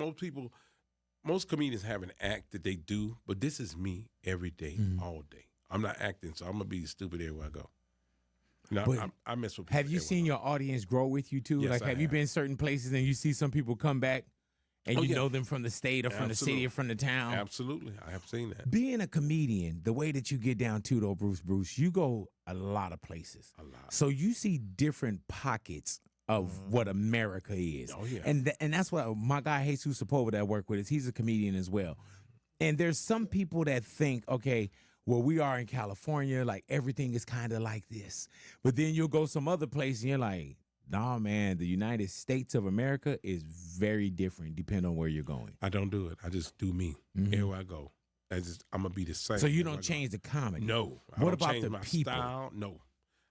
most comedians have an act that they do, but this is me every day, all day. I'm not acting, so I'm going to be stupid everywhere I go. No, I mess with people. Have you seen your audience grow with you, too? Yes, Like, have you been certain places and you see some people come back? And you know them from the state or from the city or from the town. Absolutely. I have seen that. Being a comedian, the way that you get down to, though, Bruce, you go a lot of places. A lot. So you see different pockets of what America is. Oh, yeah. And that's what my guy Jesus Sepulveda that I work with is. He's a comedian as well. And there's some people that think, okay, well, we are in California, like everything is kind of like this. But then you'll go some other place and you're like, nah, man, the United States of America is very different depending on where you're going. I don't do it. I just do me. Everywhere I go. I'm going to be the same. So you don't change the comedy? No. What about change the my people? Style? No.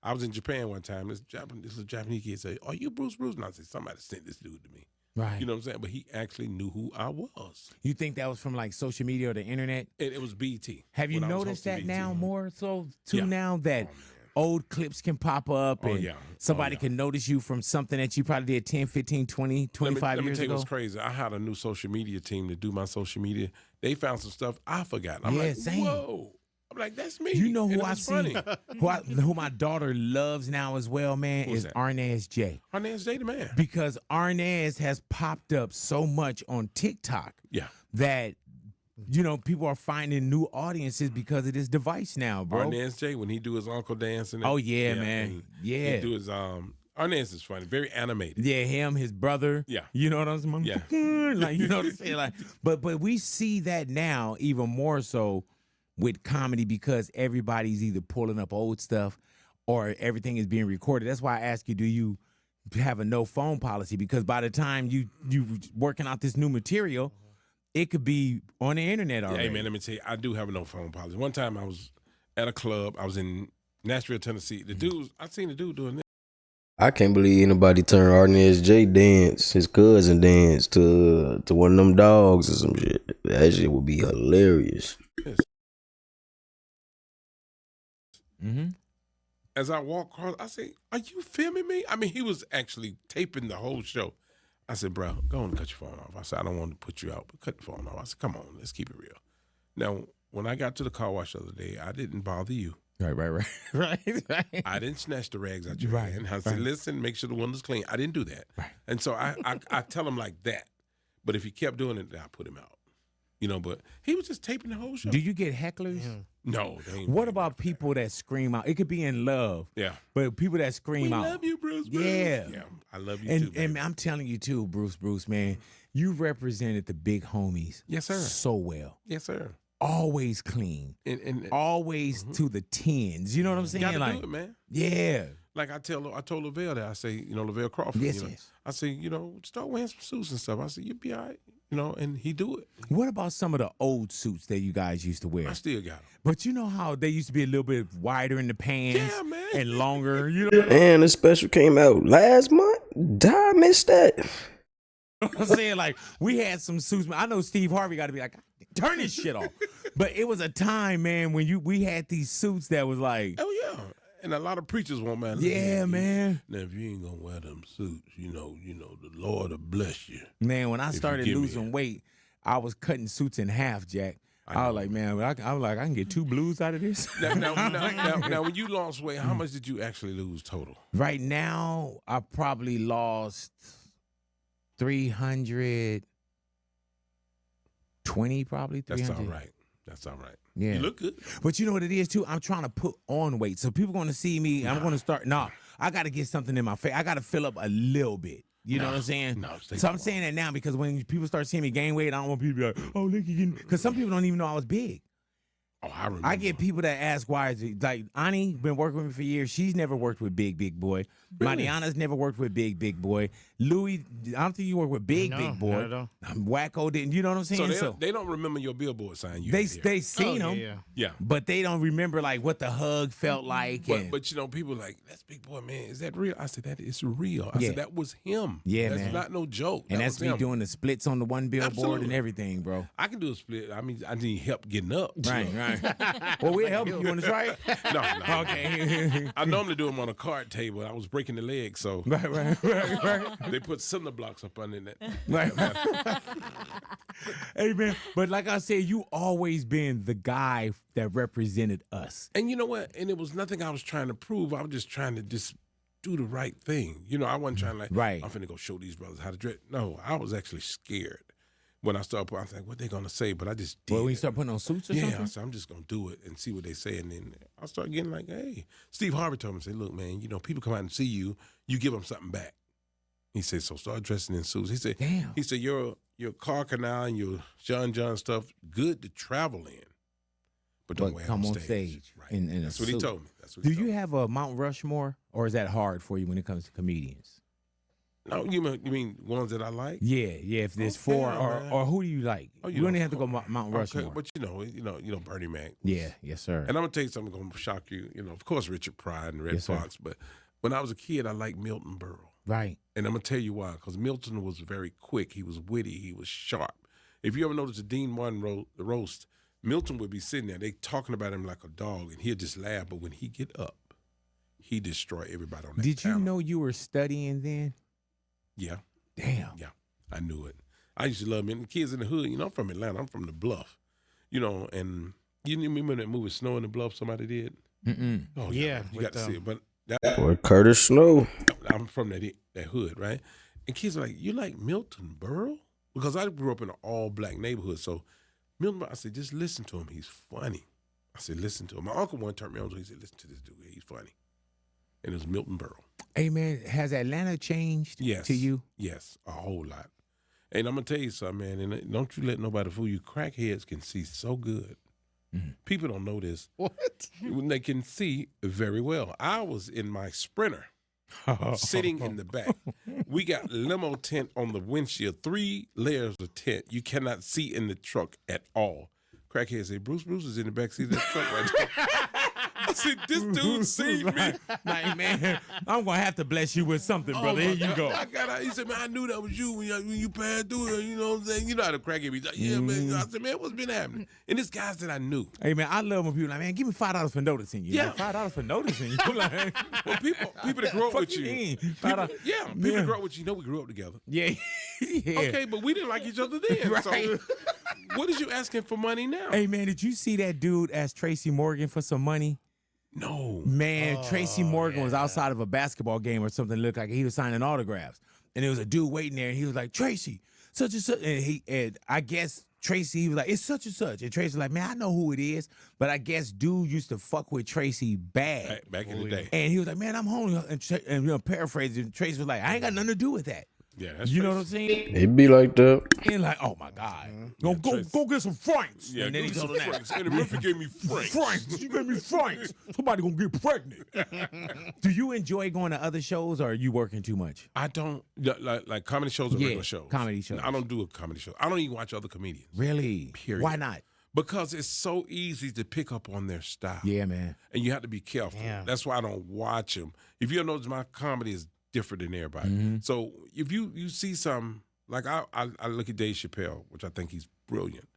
I was in Japan one time. This Japanese kid said, are you Bruce? And I said, somebody sent this dude to me. Right. You know what I'm saying? But he actually knew who I was. You think that was from like social media or the internet? It was BT. Have you noticed that now more so too now that old clips can pop up and somebody can notice you from something that you probably did 10, 15, 20, 25 let me years tell you ago? what's crazy. I had a new social media team to do my social media. They found some stuff I forgot. I'm like, same. whoa. I'm like, that's me. You know who I see? see, who my daughter loves now as well, man, is Arnaz J. Arnaz J, the man. Because Arnaz has popped up so much on TikTok that, you know, people are finding new audiences because of this device now, bro. Arnaz J, when he do his uncle dance. And oh, yeah, man. Yeah. He do his, Arnaz is funny, very animated. Yeah, him, his brother. Yeah. You know what I'm saying? Yeah. Like, you know what I'm saying? Like, but we see that now even more so with comedy because everybody's either pulling up old stuff or everything is being recorded. That's why I ask you, do you have a no phone policy? Because by the time you working out this new material, it could be on the internet already. Hey, man, let me tell you, I do have a no phone policy. One time I was at a club. I was in Nashville, Tennessee. I seen the dude doing this. I can't believe anybody turned Arnaz J dance, his cousin dance, to one of them dogs or some shit. That shit would be hilarious. As I walk across, I say, are you filming me? I mean, he was actually taping the whole show. I said, bro, go on and cut your phone off. I said, I don't want to put you out, but cut the phone off. I said, come on, let's keep it real. Now, when I got to the car wash the other day, I didn't bother you. Right. I didn't snatch the rags out your hand. I said, listen, make sure the window's clean. I didn't do that. Right. And so I tell him like that. But if he kept doing it, then I put him out. You know, but he was just taping the whole show. Do you get hecklers? No. What about people that scream out? It could be in love. Yeah. But people that scream out. We love you, Bruce. Yeah. Yeah, I love you too. And I'm telling you too, Bruce, man, you represented the big homies. Yes, sir. So well. Yes, sir. Always clean. And always to the tens. You know what I'm saying? Gotta like, do it, man. Yeah. Like I told Lavelle that, I say, you know, Lavelle Crawford. Yes, you know, yes. I say, you know, start wearing some suits and stuff. I said, you'll be all right. You know, and he do it. What about some of the old suits that you guys used to wear? I still got them. But you know how they used to be a little bit wider in the pants Yeah, man. and longer, you know? And the special came out last month. I missed that. You know what I'm saying? Like, we had some suits. I know Steve Harvey got to be like, turn this shit off. But it was a time, man, when we had these suits that was like, oh yeah. And a lot of preachers won't man. Yeah, man. Now, if you ain't gonna wear them suits, you know, the Lord will bless you. Man, when I started losing weight, I was cutting suits in half, Jack. I was like, man, I can get 2 blues out of this. Now, when you lost weight, how much did you actually lose total? Right now, I probably lost 320, probably 300. That's all right. That's all right. Yeah. You look good. But you know what it is, too? I'm trying to put on weight. So people going to see me. I'm going to start. I got to get something in my face. I got to fill up a little bit. You know what I'm saying? No, so I'm saying that now because when people start seeing me gain weight, I don't want people to be like, oh, look, you getting. Because some people don't even know I was big. Oh, I remember. I get people that ask why is it like Ani been working with me for years. She's never worked with big boy. Really? Mariana's never worked with big boy. Louis, I don't think you work with big boy. No. Wacko didn't. You know what I'm saying? So they don't remember your billboard sign. They seen them, Yeah. but they don't remember like what the hug felt like. But you know, people like, that's big boy, man. Is that real? I said, that is real. I said, that was him. Yeah, that's man. not no joke. And that that's was me him. doing the splits on the one billboard Absolutely. and everything, bro. I can do a split. I mean, I need help getting up. Right. Well, we'll help you. You want to try it? No. Okay. I normally do them on a card table. I was breaking the leg, so Right. they put cinder blocks up under that. Right. Hey, man. But like I said, you always been the guy that represented us. And you know what? And it was nothing I was trying to prove. I was just trying to just do the right thing. You know, I wasn't trying to like, Right. I'm finna go show these brothers how to dress. No, I was actually scared. When I started, I was like, what they gonna say? But I just did. Well, when you start putting on suits or something? I said, I'm just gonna do it and see what they say. And then I started getting like, hey, Steve Harvey told me, say, look, man, you know, people come out and see you, you give them something back. He said, so start dressing in suits. He said, Damn. He said, your car canal and your John stuff, good to travel in, but don't wear come on on stage. Right. In a That's what suit. he told me. That's what Do he told you me. have a Mount Rushmore, or is that hard for you when it comes to comedians? No, you mean ones that I like? Yeah. If there's Okay, 4, man. or who do you like? Oh, you don't even have to go Mount Rushmore. Okay, but you know Bernie Mac. Yeah, yes, sir. And I'm gonna tell you something gonna shock you. You know, of course, Richard Pryor and Red Yes, sir. Fox. But when I was a kid, I liked Milton Berle. Right. And I'm gonna tell you why. Because Milton was very quick. He was witty. He was sharp. If you ever noticed the Dean Martin roast, Milton would be sitting there. They talking about him like a dog, and he'd just laugh. But when he get up, he destroy everybody on that. Did you panel. know you were studying then? Yeah, Damn. yeah, I knew it. I used to love it. And the kids in the hood. You know, I'm from Atlanta. I'm from the Bluff. You know, and you remember that movie Snow in the Bluff? Somebody did. Mm-mm. Oh Yeah, you got to see it. But Boy, Curtis Snow. I'm from that hood, right? And kids are like, you like Milton Berle? Because I grew up in an all-black neighborhood. So Milton Berle, I said, just listen to him. He's funny. I said, listen to him. My uncle one turned me on. He said, listen to this dude. He's funny. And it was Milton Berle. Hey, man, has Atlanta changed to you? Yes, a whole lot. And I'm going to tell you something, man, and don't you let nobody fool you. Crackheads can see so good. People don't know this. What? They can see very well. I was in my Sprinter. Sitting in the back. We got limo tent on the windshield, 3 layers of tent. You cannot see in the truck at all. Crackhead say, Bruce is in the back seat of that truck right there. I said, this dude seen me. Like, man, I'm going to have to bless you with something, brother. Here you go. I got out. He said, man, I knew that was you when you passed through it. You know what I'm saying? You know how the crackhead be like, yeah, man. I said, man, what's been happening? And this guys that I knew. Hey, man, I love when people like, man, give me $5 for noticing you. Yeah. Like, $5 for noticing you. Like, Well, people that grew up fuck with you. mean? People $5. that grew up with you, know we grew up together. Yeah. Yeah. Okay, but we didn't like each other then. Right. So what is you asking for money now? Hey, man, did you see that dude ask Tracy Morgan for some money? No. Man, Tracy Morgan was outside of a basketball game or something. Looked like he was signing autographs. And there was a dude waiting there, and he was like, Tracy, such and such. And I guess Tracy, he was like, it's such and such. And Tracy was like, man, I know who it is. But I guess dude used to fuck with Tracy bad. Back in the day. And he was like, man, I'm home. And paraphrasing, Tracy was like, I ain't got nothing to do with that. Yeah, that's You know what I'm Tracy. saying? It be like that. And like, oh my God. Tracy. Go get some francs. Yeah, and then he told him that. Franks. And the Murphy gave me Franks. Franks. You gave me francs. Somebody gonna get pregnant. Do you enjoy going to other shows, or are you working too much? I don't like comedy shows or Yeah, regular shows. comedy shows. I don't do a comedy show. I don't even watch other comedians Really? Period. Why not? because it's so easy to pick up on their style. Yeah, man. And you have to be careful. Yeah. That's why I don't watch them. If you notice, my comedy is different than everybody. Mm-hmm. So if you see something Like I look at Dave Chappelle, which I think he's brilliant,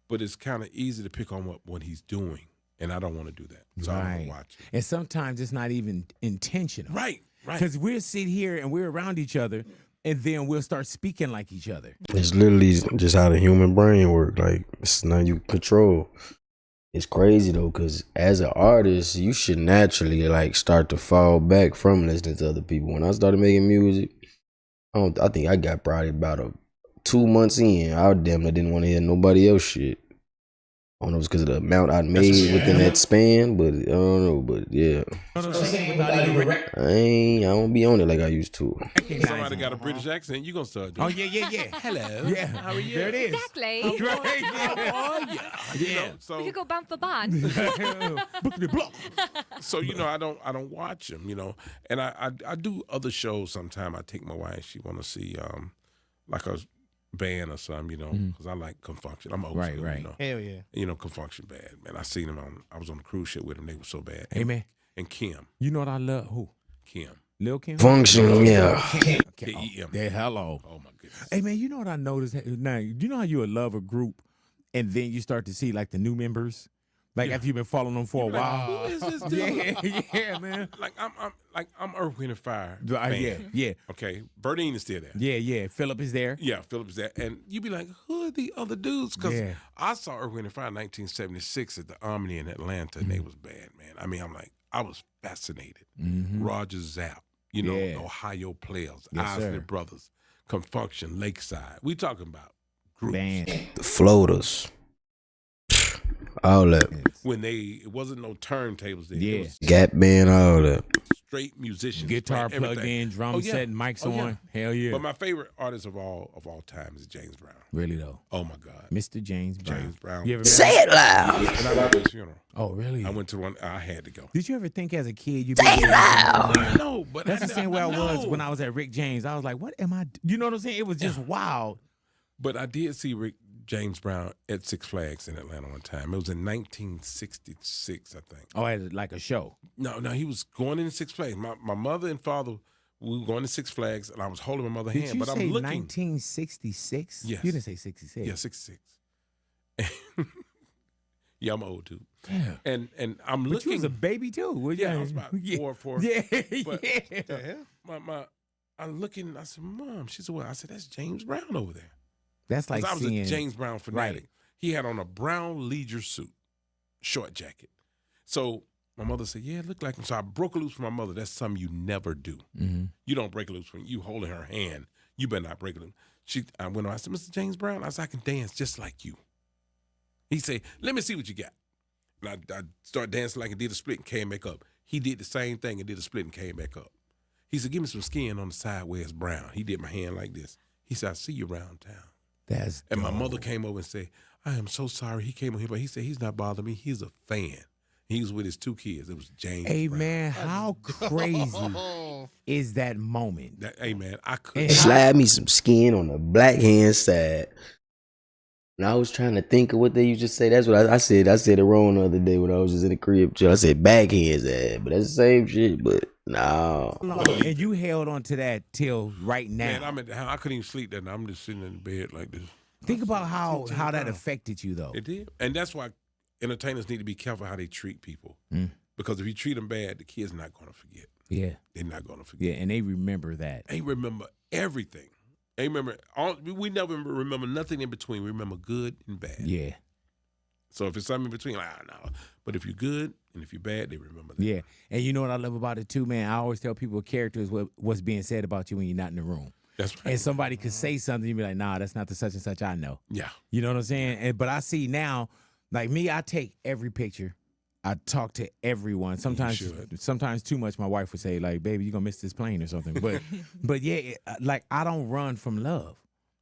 but it's kind of easy to pick on what he's doing, and I don't want to do that. So I don't watch it. And sometimes it's not even intentional. Right. Because we'll sit here and we're around each other, and then we'll start speaking like each other. It's literally just how the human brain works. Like, it's not you control. It's crazy though, because as an artist, you should naturally like start to fall back from listening to other people. When I started making music, I think I got probably about 2 months in. I damn near didn't want to hear nobody else shit. I don't know if it's because of the amount I made within that span, but I don't know. But yeah, I don't be on it like I used to. Somebody got a British accent, you gonna start doing. Oh yeah. Hello. Yeah. How are you? There it is. Exactly. How are you? Yeah. So We could go band for band. Book the block. So I don't watch them, and I do other shows sometime. I take my wife; she want to see like a band or something, because I like Confunction. I'm old school, Right. Hell yeah. Confunction band, man. I seen them I was on the cruise ship with them. They were so bad. Hey man, And Kim, you know what I love? Who? Kim, Lil Kim. Function, yeah. K-E-M. Hello. Oh my goodness. Hey man, you know what I noticed? Now, you know how you would love a group, and then you start to see like the new members, like after you've been following them for a while. Who is this dude? Yeah, man. I'm Earth, Wind and Fire. Yeah. Okay, Burdine is still there. Yeah. Philip is there. Yeah, Philip is there, and you be like, who are the other dudes? Because Yeah. I saw Earth, Wind and Fire in 1976 at the Omni in Atlanta, and they was bad, man. I mean, I was fascinated. Roger Zapp, Yeah. Ohio Players, Yes, Isley sir. Brothers, Confunction, Lakeside. We talking about groups. Band. The floaters. All that. When it wasn't no turntables there. Yeah. It was Gap band, all that. straight musicians. Guitar playing plugged everything. in, drum Oh, yeah. set, mics Oh, yeah. on. Hell yeah. But my favorite artist of all time is James Brown. Really though, Oh my God. Mr. James Brown. James Brown. You ever Say it loud. And I went to his funeral. Oh really? I went to one. I had to go. Did you ever think as a kid you? Say it loud. No, but That's the same way I was no. when I was at Rick James. I was like, what am I? You know what I'm saying? It was just wild. But I did see James Brown at Six Flags in Atlanta one time. It was in 1966, I think. Oh, as like a show. No, he was going into Six Flags. My mother and father, we were going to Six Flags, and I was holding my mother's Did hand. you But say I'm looking. 1966? Yes. You didn't say 66. Yeah, 66. Yeah, I'm old too. Yeah. And I'm But looking. you was a baby too. Well, Yeah, I was about yeah. 4. Yeah, But- yeah. I'm looking. I said, "Mom," she said, "Well," I said, "That's James Brown over there." That's like 'Cause I was seeing a James Brown fanatic. Right. He had on a brown leisure suit, short jacket. So my mother said, "Yeah, it looked like him." So I broke loose from my mother. That's something you never do. Mhm. You don't break loose when you holding her hand. You better not break loose. I went on. I said, "Mr. James Brown," I said, "I can dance just like you." He said, "Let me see what you got." And I started dancing like I did a split and came back up. He did the same thing and did a split and came back up. He said, "Give me some skin on the side where it's brown." He did my hand like this. He said, "I see you around town." That's And my dope. mother came over and said, "I am so sorry." He came over here, but he said he's not bothering me. He's a fan. He was with his 2 kids. It was James Hey Brown. man, how crazy is that moment? Hey man, I could. And Slide me some skin on the black hand side. And I was trying to think of what they used to say. That's what I said. I said it wrong the other day when I was just in the crib. I said backhand side, but that's the same shit. But no. And you held on to that till right now. Man, I couldn't even sleep that night. I'm just sitting in the bed like this. Think about how that affected you though. It did. And that's why entertainers need to be careful how they treat people. Because if you treat them bad, the kid's not going to forget. Yeah. They're not going to forget. Yeah, and they remember that. They remember everything. They remember we never remember nothing in between. We remember good and bad. Yeah. So if it's something in between, no. But if you're good and if you're bad, they remember that. Yeah. And you know what I love about it too, man? I always tell people character is what's being said about you when you're not in the room. That's right. And somebody could say something, you be like, nah, that's not the such and such I know. Yeah. You know what I'm saying? But I see now, like me, I take every picture. I talk to everyone. Sometimes too much. My wife would say, like, baby, you're going to miss this plane or something. But but yeah, like I don't run from love.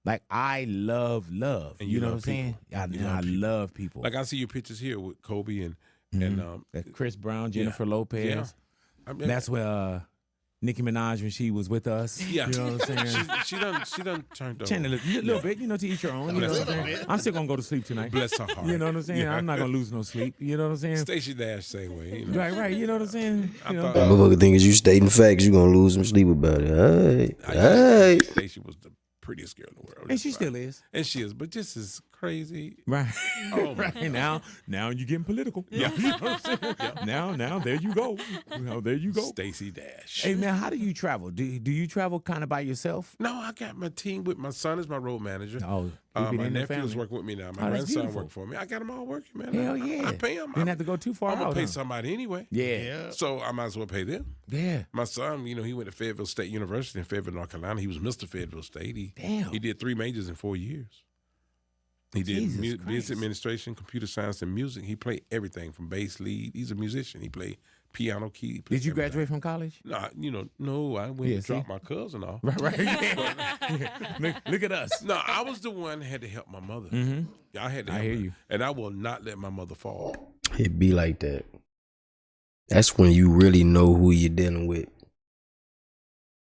Like I love. And you know what I'm love saying? I love people. Like I see your pictures here with Kobe and That Chris Brown, Jennifer Lopez. Yeah. I mean, That's where Nicki Minaj when she was with us. Yeah. You know what I'm saying? she done turned over. Change a little bit, to each your own. You know what I'm saying? I'm still gonna go to sleep tonight. Bless her heart. You know what I'm saying? Yeah. I'm not gonna lose no sleep. You know what I'm saying? Stacey Dash same way. You know? Right. You know what I'm saying? I You know? thought- Motherfucker think is you stating facts, you gonna lose some sleep about it. All right. Stacey was prettiest girl in the world. And she still is. And she is, but just as crazy. Right. Oh, my right. Now you're getting political. Yeah. You know what I'm saying? Now, there you go. There you go. Stacy Dash. Hey, man, how do you travel? Do you travel kind of by yourself? No, I got my team with my son is my road manager. Oh, my nephew is working with me now. My grandson work for me. I got them all working, man. Hell yeah. I pay them. Didn't have to go too far I'm going out, to pay huh? somebody anyway. Yeah. So I might as well pay them. Yeah. My son, he went to Fayetteville State University in Fayetteville, North Carolina. He was Mr. Fayetteville State. He did 3 majors in 4 years. He did business administration, computer science, and music. He played everything from bass lead. He's a musician. He played piano key. Did you graduate from college? Nah, no. I went and dropped my cousin off. Right. Yeah. Look at us. No, I was the one that had to help my mother. Mm-hmm. I had to help I hear her. you. And I will not let my mother fall. It be like that. That's when you really know who you're dealing with.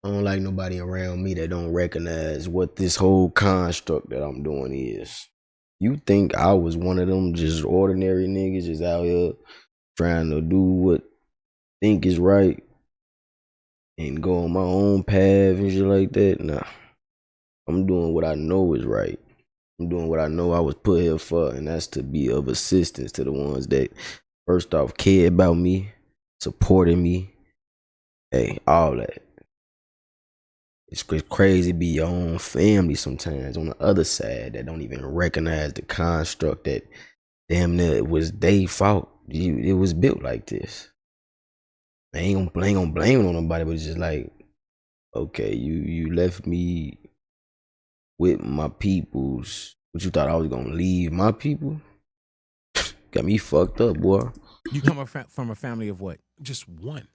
I don't like nobody around me that don't recognize what this whole construct that I'm doing is. You think I was one of them just ordinary niggas just out here trying to do what think is right and go on my own path and shit like that? Nah. I'm doing what I know is right. I'm doing what I know I was put here for, and that's to be of assistance to the ones that first off care about me, supporting me, hey, all that. It's crazy to be your own family sometimes on the other side that don't even recognize the construct that damn near it was their fault. It was built like this. I ain't gonna blame it on nobody, but it's just like, okay, you left me with my peoples, but you thought I was gonna leave my people? Got me fucked up, boy. You come from a family of what? Just one.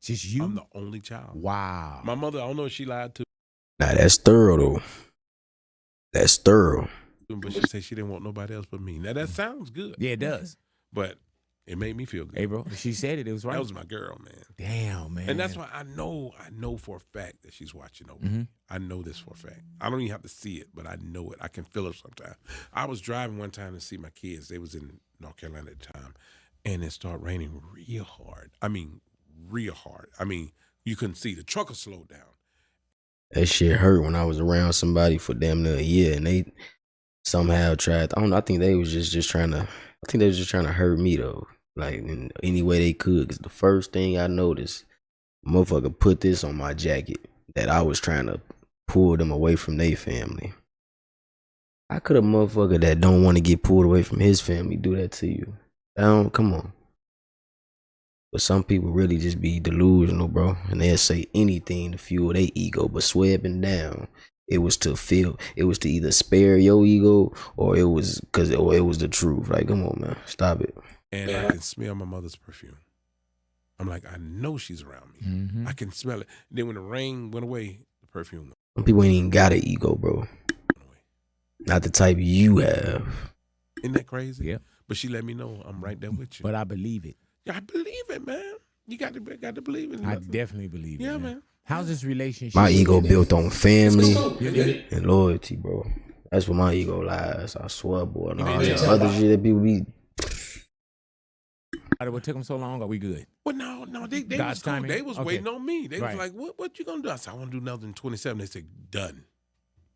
Just you? I'm the only child. Wow. My mother, I don't know if she lied to. Nah, that's thorough though. That's thorough. But she said she didn't want nobody else but me. Now that sounds good. Yeah, it does. But it made me feel good. Hey, bro, she said it. It was right. That was my girl, man. Damn, man. And that's why I know for a fact that she's watching over me. I know this for a fact. I don't even have to see it, but I know it. I can feel it sometimes. I was driving one time to see my kids. They was in North Carolina at the time. And it started raining real hard. I mean, real hard. I mean, you couldn't see. The truck will slow down. That shit hurt when I was around somebody for damn near a year and they somehow tried. I don't know. I think they was just trying to. I think they was just trying to hurt me though, like in any way they could. Cause the first thing I noticed, motherfucker put this on my jacket that I was trying to pull them away from their family. How could a motherfucker that don't want to get pulled away from his family do that to you? Come on. But some people really just be delusional, bro, and they'll say anything to fuel their ego. But swearing down, it was to either spare your ego or it was the truth. Like, come on, man, stop it. And I can smell my mother's perfume. I'm like, I know she's around me. Mm-hmm. I can smell it. Then when the rain went away, the perfume went Some people ain't even got an ego, bro. away. Not the type you have. Isn't that crazy? Yeah. But she let me know I'm right there with you. But I believe it. Yeah, I believe it, man. You got to believe it. I definitely believe it. Yeah, man. How's this relationship? My ego with built on family Yeah. and loyalty, bro. That's where my ego lies. I swear, boy. And all Yeah. that other shit that people be. What took them so long? Are we good? Well, no, they God's was cool. timing? They was Okay. waiting on me. They Right. was like, what you gonna do? I said, I want to do another in 27. They said, done.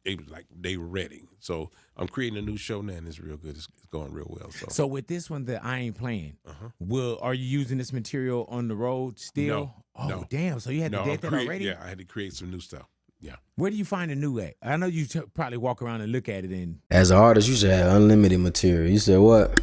They was like, they were ready. So I'm creating a new show now, and it's real good. It's going real well. So with this one that I ain't playing, Uh-huh. are you using this material on the road still? No. Oh, No. damn. So you had to date that already? Yeah, I had to create some new stuff. Yeah. Where do you find the new at? I know you probably walk around and look at it and As an artist, you should have unlimited material. You said what?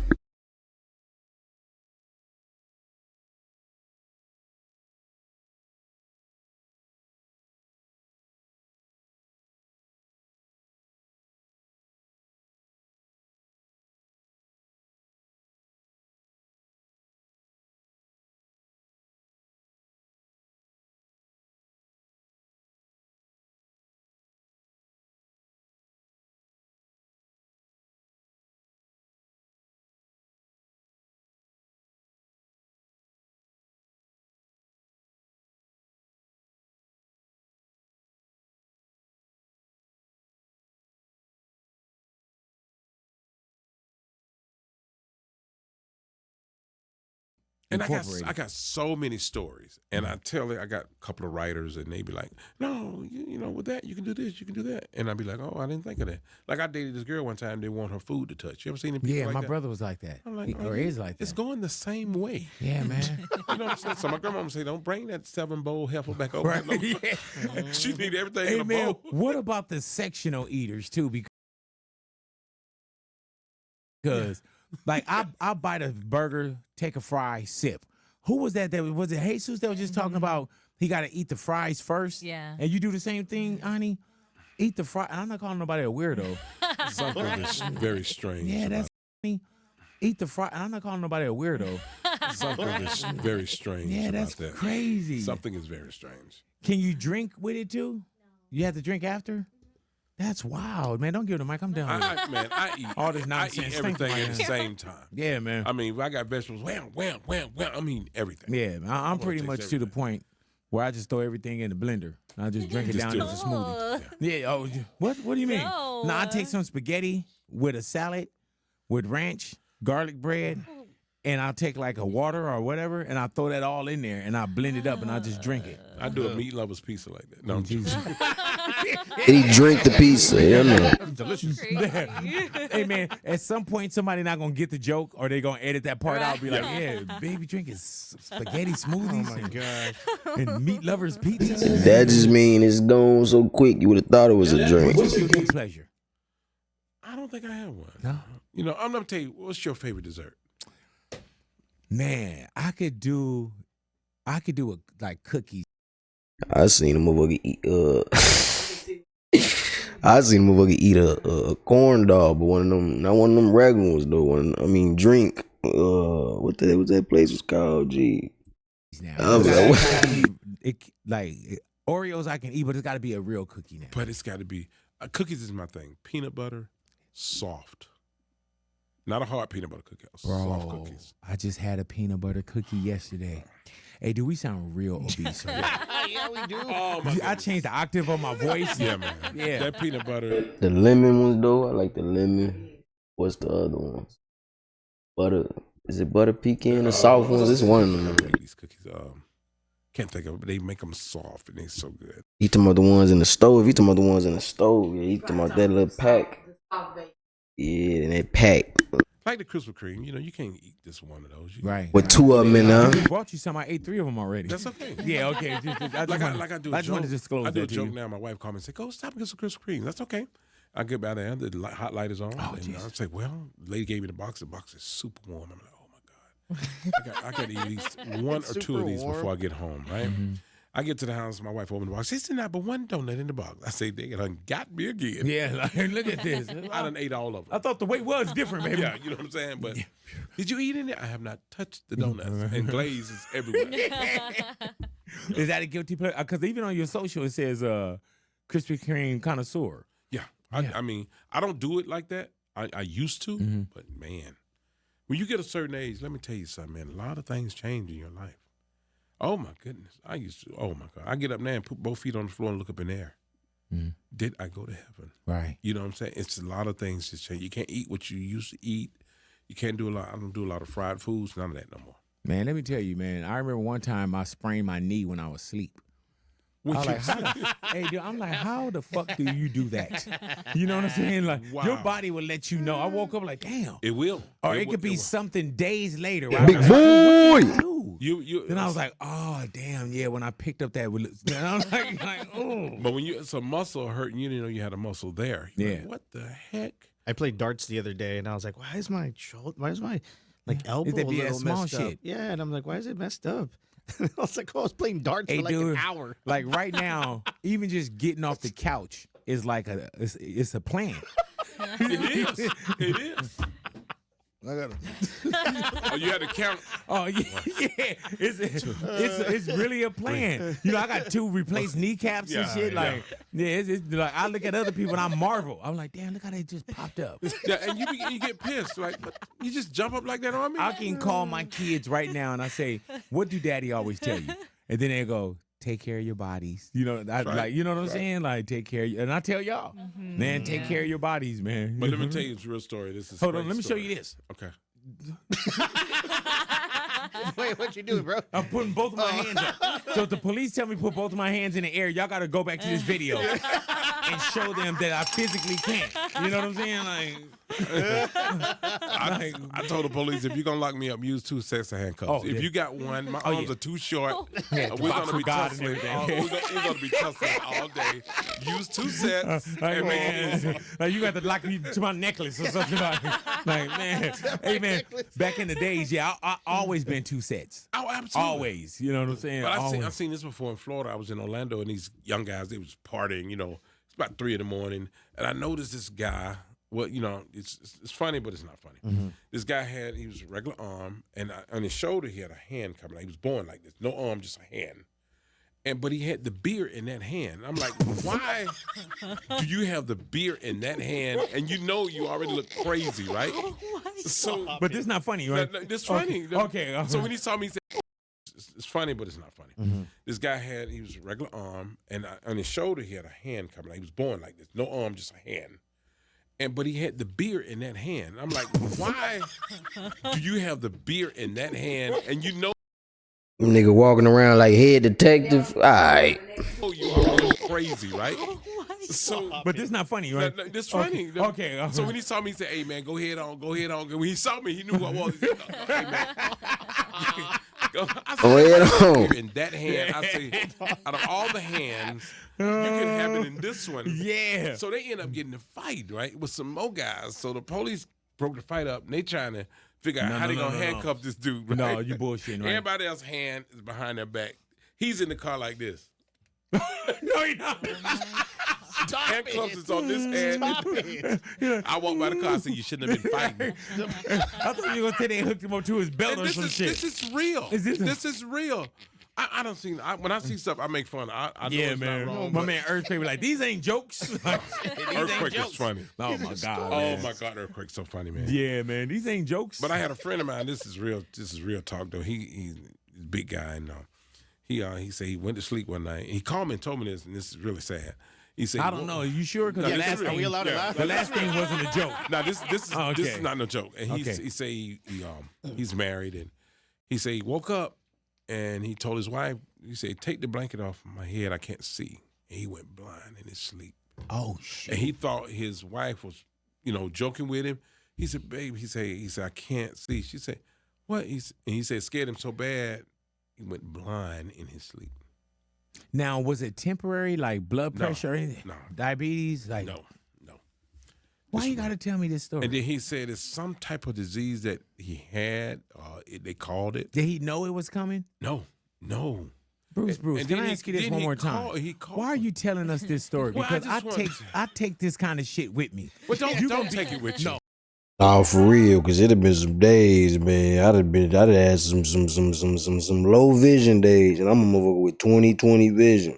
And I incorporated. got so many stories, and I tell it. I got a couple of writers, and they be like, "No, you know, with that you can do this, you can do that," and I'd be like, "Oh, I didn't think of that." Like I dated this girl one time. They want her food to touch. You ever seen them people Yeah, like my that? brother was like that. I'm like, Or is like that. It's going the same way. Yeah, man. You know what I'm saying? So my grandma say, "Don't bring that 7-bowl heifer back over." Right. No. Yeah. She need everything Hey, in a man, bowl. what about the sectional eaters too? Because like I bite a burger, take a fry, sip. Who was that? Was it Jesus that was just talking about he got to eat the fries first? Yeah. And you do the same thing, Ani? Eat the fry. And I'm not calling nobody a weirdo. Something is very strange. Yeah, about that's me. Eat the fry. And I'm not calling nobody a weirdo. something is very strange. Yeah, about that's that. crazy. Something is very strange. Can you drink with it too? You have to drink after? That's wild, man. Don't give the mic. I'm down with it. I eat All this I nonsense. eat Thank you, everything at man. the same time. Yeah, man. I mean, if I got vegetables, wham. I mean everything. Yeah, I'm pretty taste much to the everything. point where I just throw everything in the blender. I just drink it Just down do as it. a smoothie. Yeah. Oh, what? What do you mean? No. No, I take some spaghetti with a salad, with ranch, garlic bread, and I'll take like a water or whatever, and I throw that all in there, and I blend it up, and I just drink it. I do a meat lover's pizza like that. No, I'm Jesus. Did he drink the pizza? Yeah, no. Delicious. Crazy. Hey man, at some point somebody not gonna get the joke, or they gonna edit that part out. Be like, yeah, baby drinking spaghetti smoothies. Oh my gosh. And meat lovers pizza. That just mean it's gone so quick. You would have thought it was a drink. What's your guilty pleasure? I don't think I have one. No. You know, I'm gonna tell you, what's your favorite dessert? Man, I could do like cookies. I seen a motherfucker eat I seen a motherfucker eat a corn dog, but one of them, not one of them regular ones though. Drink. What that place was called? Gee, Now, I was like, what? like Oreos I can eat, but it's got to be a real cookie now. But it's got to be cookies is my thing. Peanut butter, soft, not a hard peanut butter cookie. Soft Bro, cookies. I just had a peanut butter cookie yesterday. Hey, do we sound real obese? Yeah, we do. Oh my! I goodness. changed the octave on my voice. Yeah, man. Yeah. That peanut butter. The lemon ones though. I like the lemon. What's the other ones? Butter. Is it butter pecan? The soft ones. It's one of them. These cookies. Can't think of it, but they make them soft and they're so good. You talking about the ones in the stove? You talking about the ones in the stove? Yeah, you talking about that little pack? Yeah, and that pack Like the Krispy Kreme, you know, you can't eat just one of those. Right. with two of them in there. I brought you some. I ate 3 of them already. That's okay. Yeah, okay. I do a just joke. want to disclose I do a that to joke you. now. My wife called me and said, "Go stop and get some Krispy Kreme." That's okay. I get by there, the hot light is on. Oh, and I Jesus. say, "Well," the lady gave me the box. The box is super warm. I'm like, "Oh my god!" I got to eat at least one or two Super of these warm. before I get home. Right? I get to the house. My wife opened the box. She said, "Not but one donut in the box." I say, "They done got me again." Yeah, like, look at this. I done ate all of them. I thought the weight was different, baby. Yeah, you know what I'm saying? But did you eat any? I have not touched the donuts, and glaze is everywhere. Is that a guilty pleasure? Because even on your social, it says Krispy Kreme connoisseur. Yeah. Yeah. I mean, I don't do it like that. I used to, but man, when you get a certain age, let me tell you something, man. A lot of things change in your life. Oh my goodness. I used to, oh my God. I get up now and put both feet on the floor and look up in the air. Did I go to heaven? Right. You know what I'm saying? It's a lot of things that change. You can't eat what you used to eat. You can't do a lot. I don't do a lot of fried foods, none of that no more. Man, let me tell you, man. I remember one time I sprained my knee when I was asleep. I was like, hey, dude, I'm like, how the fuck do you do that? You know what I'm saying? Like, your Wow. body will let you know. I woke up like, damn. It will. Or it will- could be will. something days later. Yeah. Right? Big boy. Dude. You. Then I was like, oh, damn, yeah, when I picked up that, then I was like oh. But when it's a muscle hurt and you didn't know you had a muscle there. You're like, Yeah. what the heck? I played darts the other day, and I was like, "Why is my shoulder? Why is my elbow It'd a be that little small messed shit. up?" Yeah, and I'm like, "Why is it messed up?" I was like, "Oh, I was playing darts Hey, for like dude, an hour." Like right now, even just getting off the couch is like it's a plan. It is. It is. I gotta. Oh, you had to count. Oh yeah, it's really a plan. You know, I got 2 replaced kneecaps and Yeah, shit. yeah. Like, it's like I look at other people and I marvel. I'm like, damn, look how they just popped up. Yeah, and you get pissed. Like, what? You just jump up like that on me? I can call my kids right now and I say, "What do Daddy always tell you?" And then they go, "Take care of your bodies." You know, right. like you know what I'm saying? Like, take care. And I tell y'all, man, take care of your bodies, man. But let me tell you, it's a real story. This is a Hold on, great let me show story. you this. Okay. Wait, what you doing, bro? I'm putting both of my hands up. So if the police tell me to put both of my hands in the air, y'all got to go back to this video and show them that I physically can't. You know what I'm saying? I told the police, if you're gonna lock me up, use 2 sets of handcuffs. Oh, if yeah. you got one, my arms are too short. Yeah, we're box gonna of be God and tussling. everything. We're gonna be tussling all day. Use 2 sets. and Man, like you got to lock me to my necklace or something like man. Hey man, back in the days, yeah, I always been 2 sets. Oh, absolutely. Always, you know what I'm saying? But Always. I've seen this before in Florida. I was in Orlando, and these young guys, they was partying. It's about 3 a.m, and I noticed this guy. Well, it's funny, but it's not funny. Mm-hmm. This guy he was a regular arm, and on his shoulder he had a hand coming. He was born like this, no arm, just a hand. But he had the beer in that hand. I'm like, why do you have the beer in that hand? And you already look crazy, right? So, but this is not funny, right? This is funny. Okay. So when he saw me, he said, it's funny, but it's not funny. Mm-hmm. This guy he was a regular arm, and on his shoulder he had a hand coming. He was born like this, no arm, just a hand. But he had the beer in that hand. I'm like, why do you have the beer in that hand? And Nigga walking around like head detective. All right. you are crazy, right? So, but this is not funny, right? This funny. Okay. So when he saw me, he said, "Hey man, go ahead on." When he saw me, he knew who I was. He said, "Hey man." I Go ahead on. In that hand, I say, out of all the hands, you can have it in this one. Yeah. So they end up getting a fight, right, with some more guys. So the police broke the fight up, and they trying to figure out how they gonna handcuff this dude. Right? No, you bullshitting, right? Everybody else's hand is behind their back. He's in the car like this. No, you're not. Handcuffs is on this hand. I walked by the car and said, you shouldn't have been fighting. I thought you were gonna say they hooked him up to his belt or some shit. This is real. This is real. I don't see. When I see stuff, I make fun. I know it's man. not wrong. My man Earthquake was like, these ain't jokes. Earthquake is funny. Oh my god. Oh Man. my god, Earthquake's so funny, man. Yeah, man. These ain't jokes. But I had a friend of mine. This is real talk though. He's a big guy, and he said he went to sleep one night. He called me and told me this, and this is really sad. He said, I don't know. Are you sure? Because the last thing, the last thing wasn't a joke. No, this is not no joke. And he said he's married, and he said he woke up and he told his wife, he said, take the blanket off my head, I can't see. And he went blind in his sleep. Oh shit. And he thought his wife was, joking with him. He said, babe, he said, I can't see. She said, what? And he said, scared him so bad, he went blind in his sleep. Now, was it temporary, like blood pressure or anything? No. Diabetes? Like No. Why you got to tell me this story? And then he said it's some type of disease that he had. They called it. Did he know it was coming? No. Bruce, And can then I ask you this one more time? Why are you telling us this story? Well, I Because just I take this kind of shit with me. Well, don't take it with you. No. Oh, for real, cause it'd have been some days, man. I'd have had some low vision days, and I'm a motherfucker with 20/20 vision.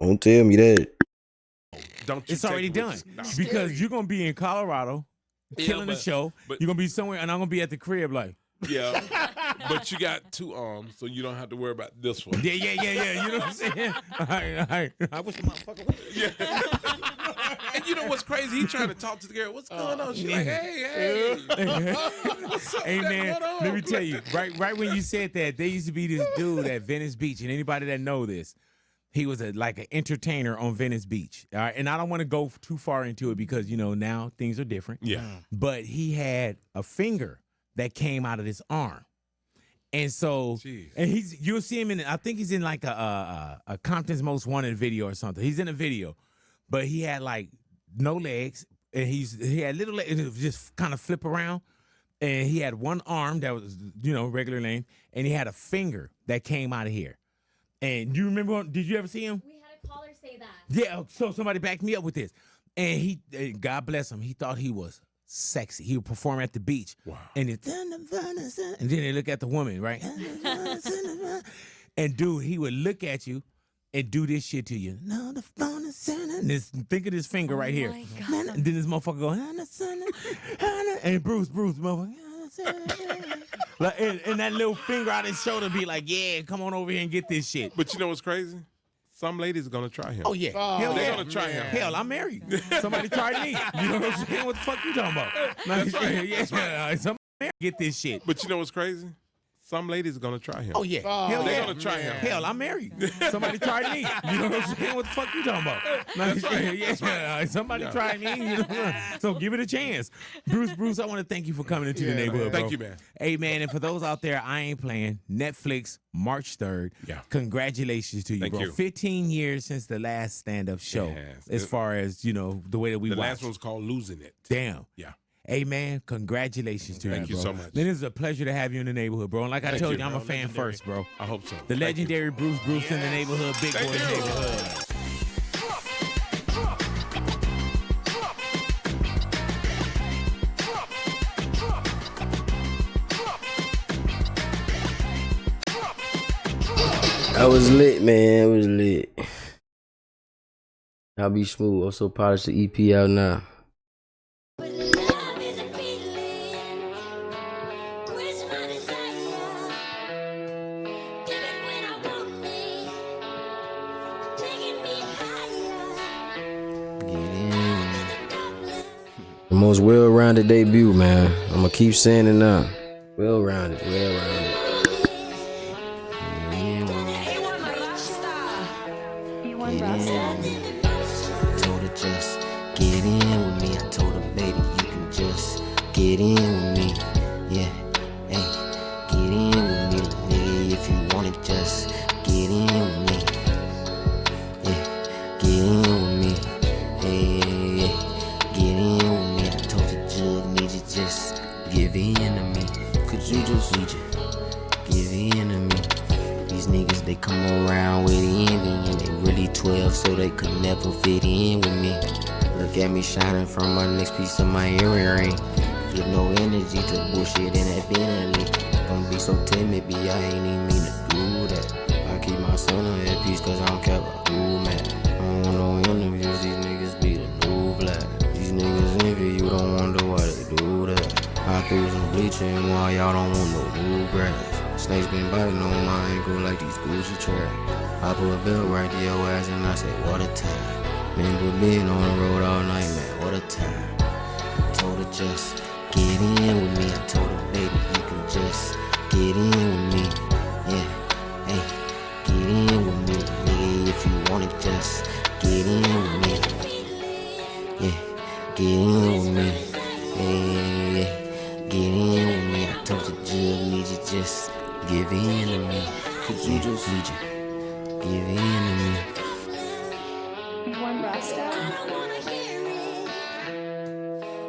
Don't tell me that. It's already done because you're gonna be in Colorado, killing the show. You're gonna be somewhere, and I'm gonna be at the crib, like. Yeah, but you got 2 arms, so you don't have to worry about this one. Yeah. You know what I'm saying? All right. I wish the motherfucker would. Yeah. And you know what's crazy? He trying to talk to the girl. What's going on? She's like, hey. What's up? Hey man, let me tell you. Right when you said that, there used to be this dude at Venice Beach, and anybody that know this, he was like an entertainer on Venice Beach. All right, and I don't want to go too far into it because now things are different. Yeah. But he had a finger that came out of his arm. And so, and you'll see him I think he's in like a Compton's Most Wanted video or something. He's in a video, but he had like no legs, and he had little legs, and it would just kind of flip around. And he had one arm that was, regular length, and he had a finger that came out of here. And you remember, did you ever see him? We had a caller say that. Yeah, so somebody backed me up with this. And God bless him, he thought he was sexy. He would perform at the beach. Wow. And then they look at the woman, right? And dude, he would look at you and do this shit to you. No, the phone is center. And think of this finger right here. And then this motherfucker go, and Bruce, motherfucker. Like, and that little finger out his shoulder be like, yeah, come on over here and get this shit. But you know what's crazy? Some ladies are gonna try him. Oh yeah, hell they're yeah. gonna try him. Hell, I'm married. Somebody tried me. You know what I'm saying? What the fuck you talking about? That's right. Yeah, somebody get this shit. But you know what's crazy? some ladies are gonna try him. Oh yeah, hell They're yeah. gonna try him. Hell, I'm married. Somebody tried me. You know what I'm saying? What the fuck you talking about? Like, yeah, somebody tried me. You know? So give it a chance. Bruce, I want to thank you for coming into the neighborhood, bro. Thank you, man. Hey, man, and for those out there, I ain't playing. Netflix, March 3rd. Yeah. Congratulations to you, Thank bro. you. 15 years since the last stand-up show. Yes. As far as, you know, the way that we The watch. last one's called Losing It. Damn. Yeah. Hey, man, congratulations to Thank you, you bro. so much. Then it's a pleasure to have you in the neighborhood, bro. And like I Thank told you, you, I'm bro. a fan Legendary. first, bro. I hope so. The Thank legendary Bruce in the neighborhood, Big Thank Boy's you. neighborhood. I was lit, man. It was lit. I'll be smooth. Also polish the EP out now. The most well-rounded debut, man. I'ma keep saying it now. Well-rounded, well-rounded. Told her just get in with me. I told her, baby, you can just get in with me. Yeah, hey, get in with me, nigga. If you want it, just get in with me. Yeah, get in with me. Hey, yeah, get in with me. I told the jug, need you just give in to me. Could you just give in to me? These niggas, they come around with envy, and they really 12, so they could never fit in with me. Look at me shining from my next piece of my earring. Give no energy to bullshit in that Bentley. Don't be so timid, B, I ain't even mean to do that. I keep my son on that piece, cause I don't care about who mad. I don't want no interviews, these niggas be the new black. These niggas envy you, don't wonder why they do that. I threw some bleach in while y'all don't want no new grass. Snakes been biting on my ankle like these Gucci tracks. I put a belt right to your ass and I said, what a time. Remember being on the road all night, man, what a time. I told her just get in with me. I told her, baby, you can just get in with me. Yeah, hey, get in with me, nigga. If you want it, just get in with me. Yeah, get in with me. Hey, yeah, get in with me. I told the judge, need you just give in to me. Could you just need you give in to me? One Rasta.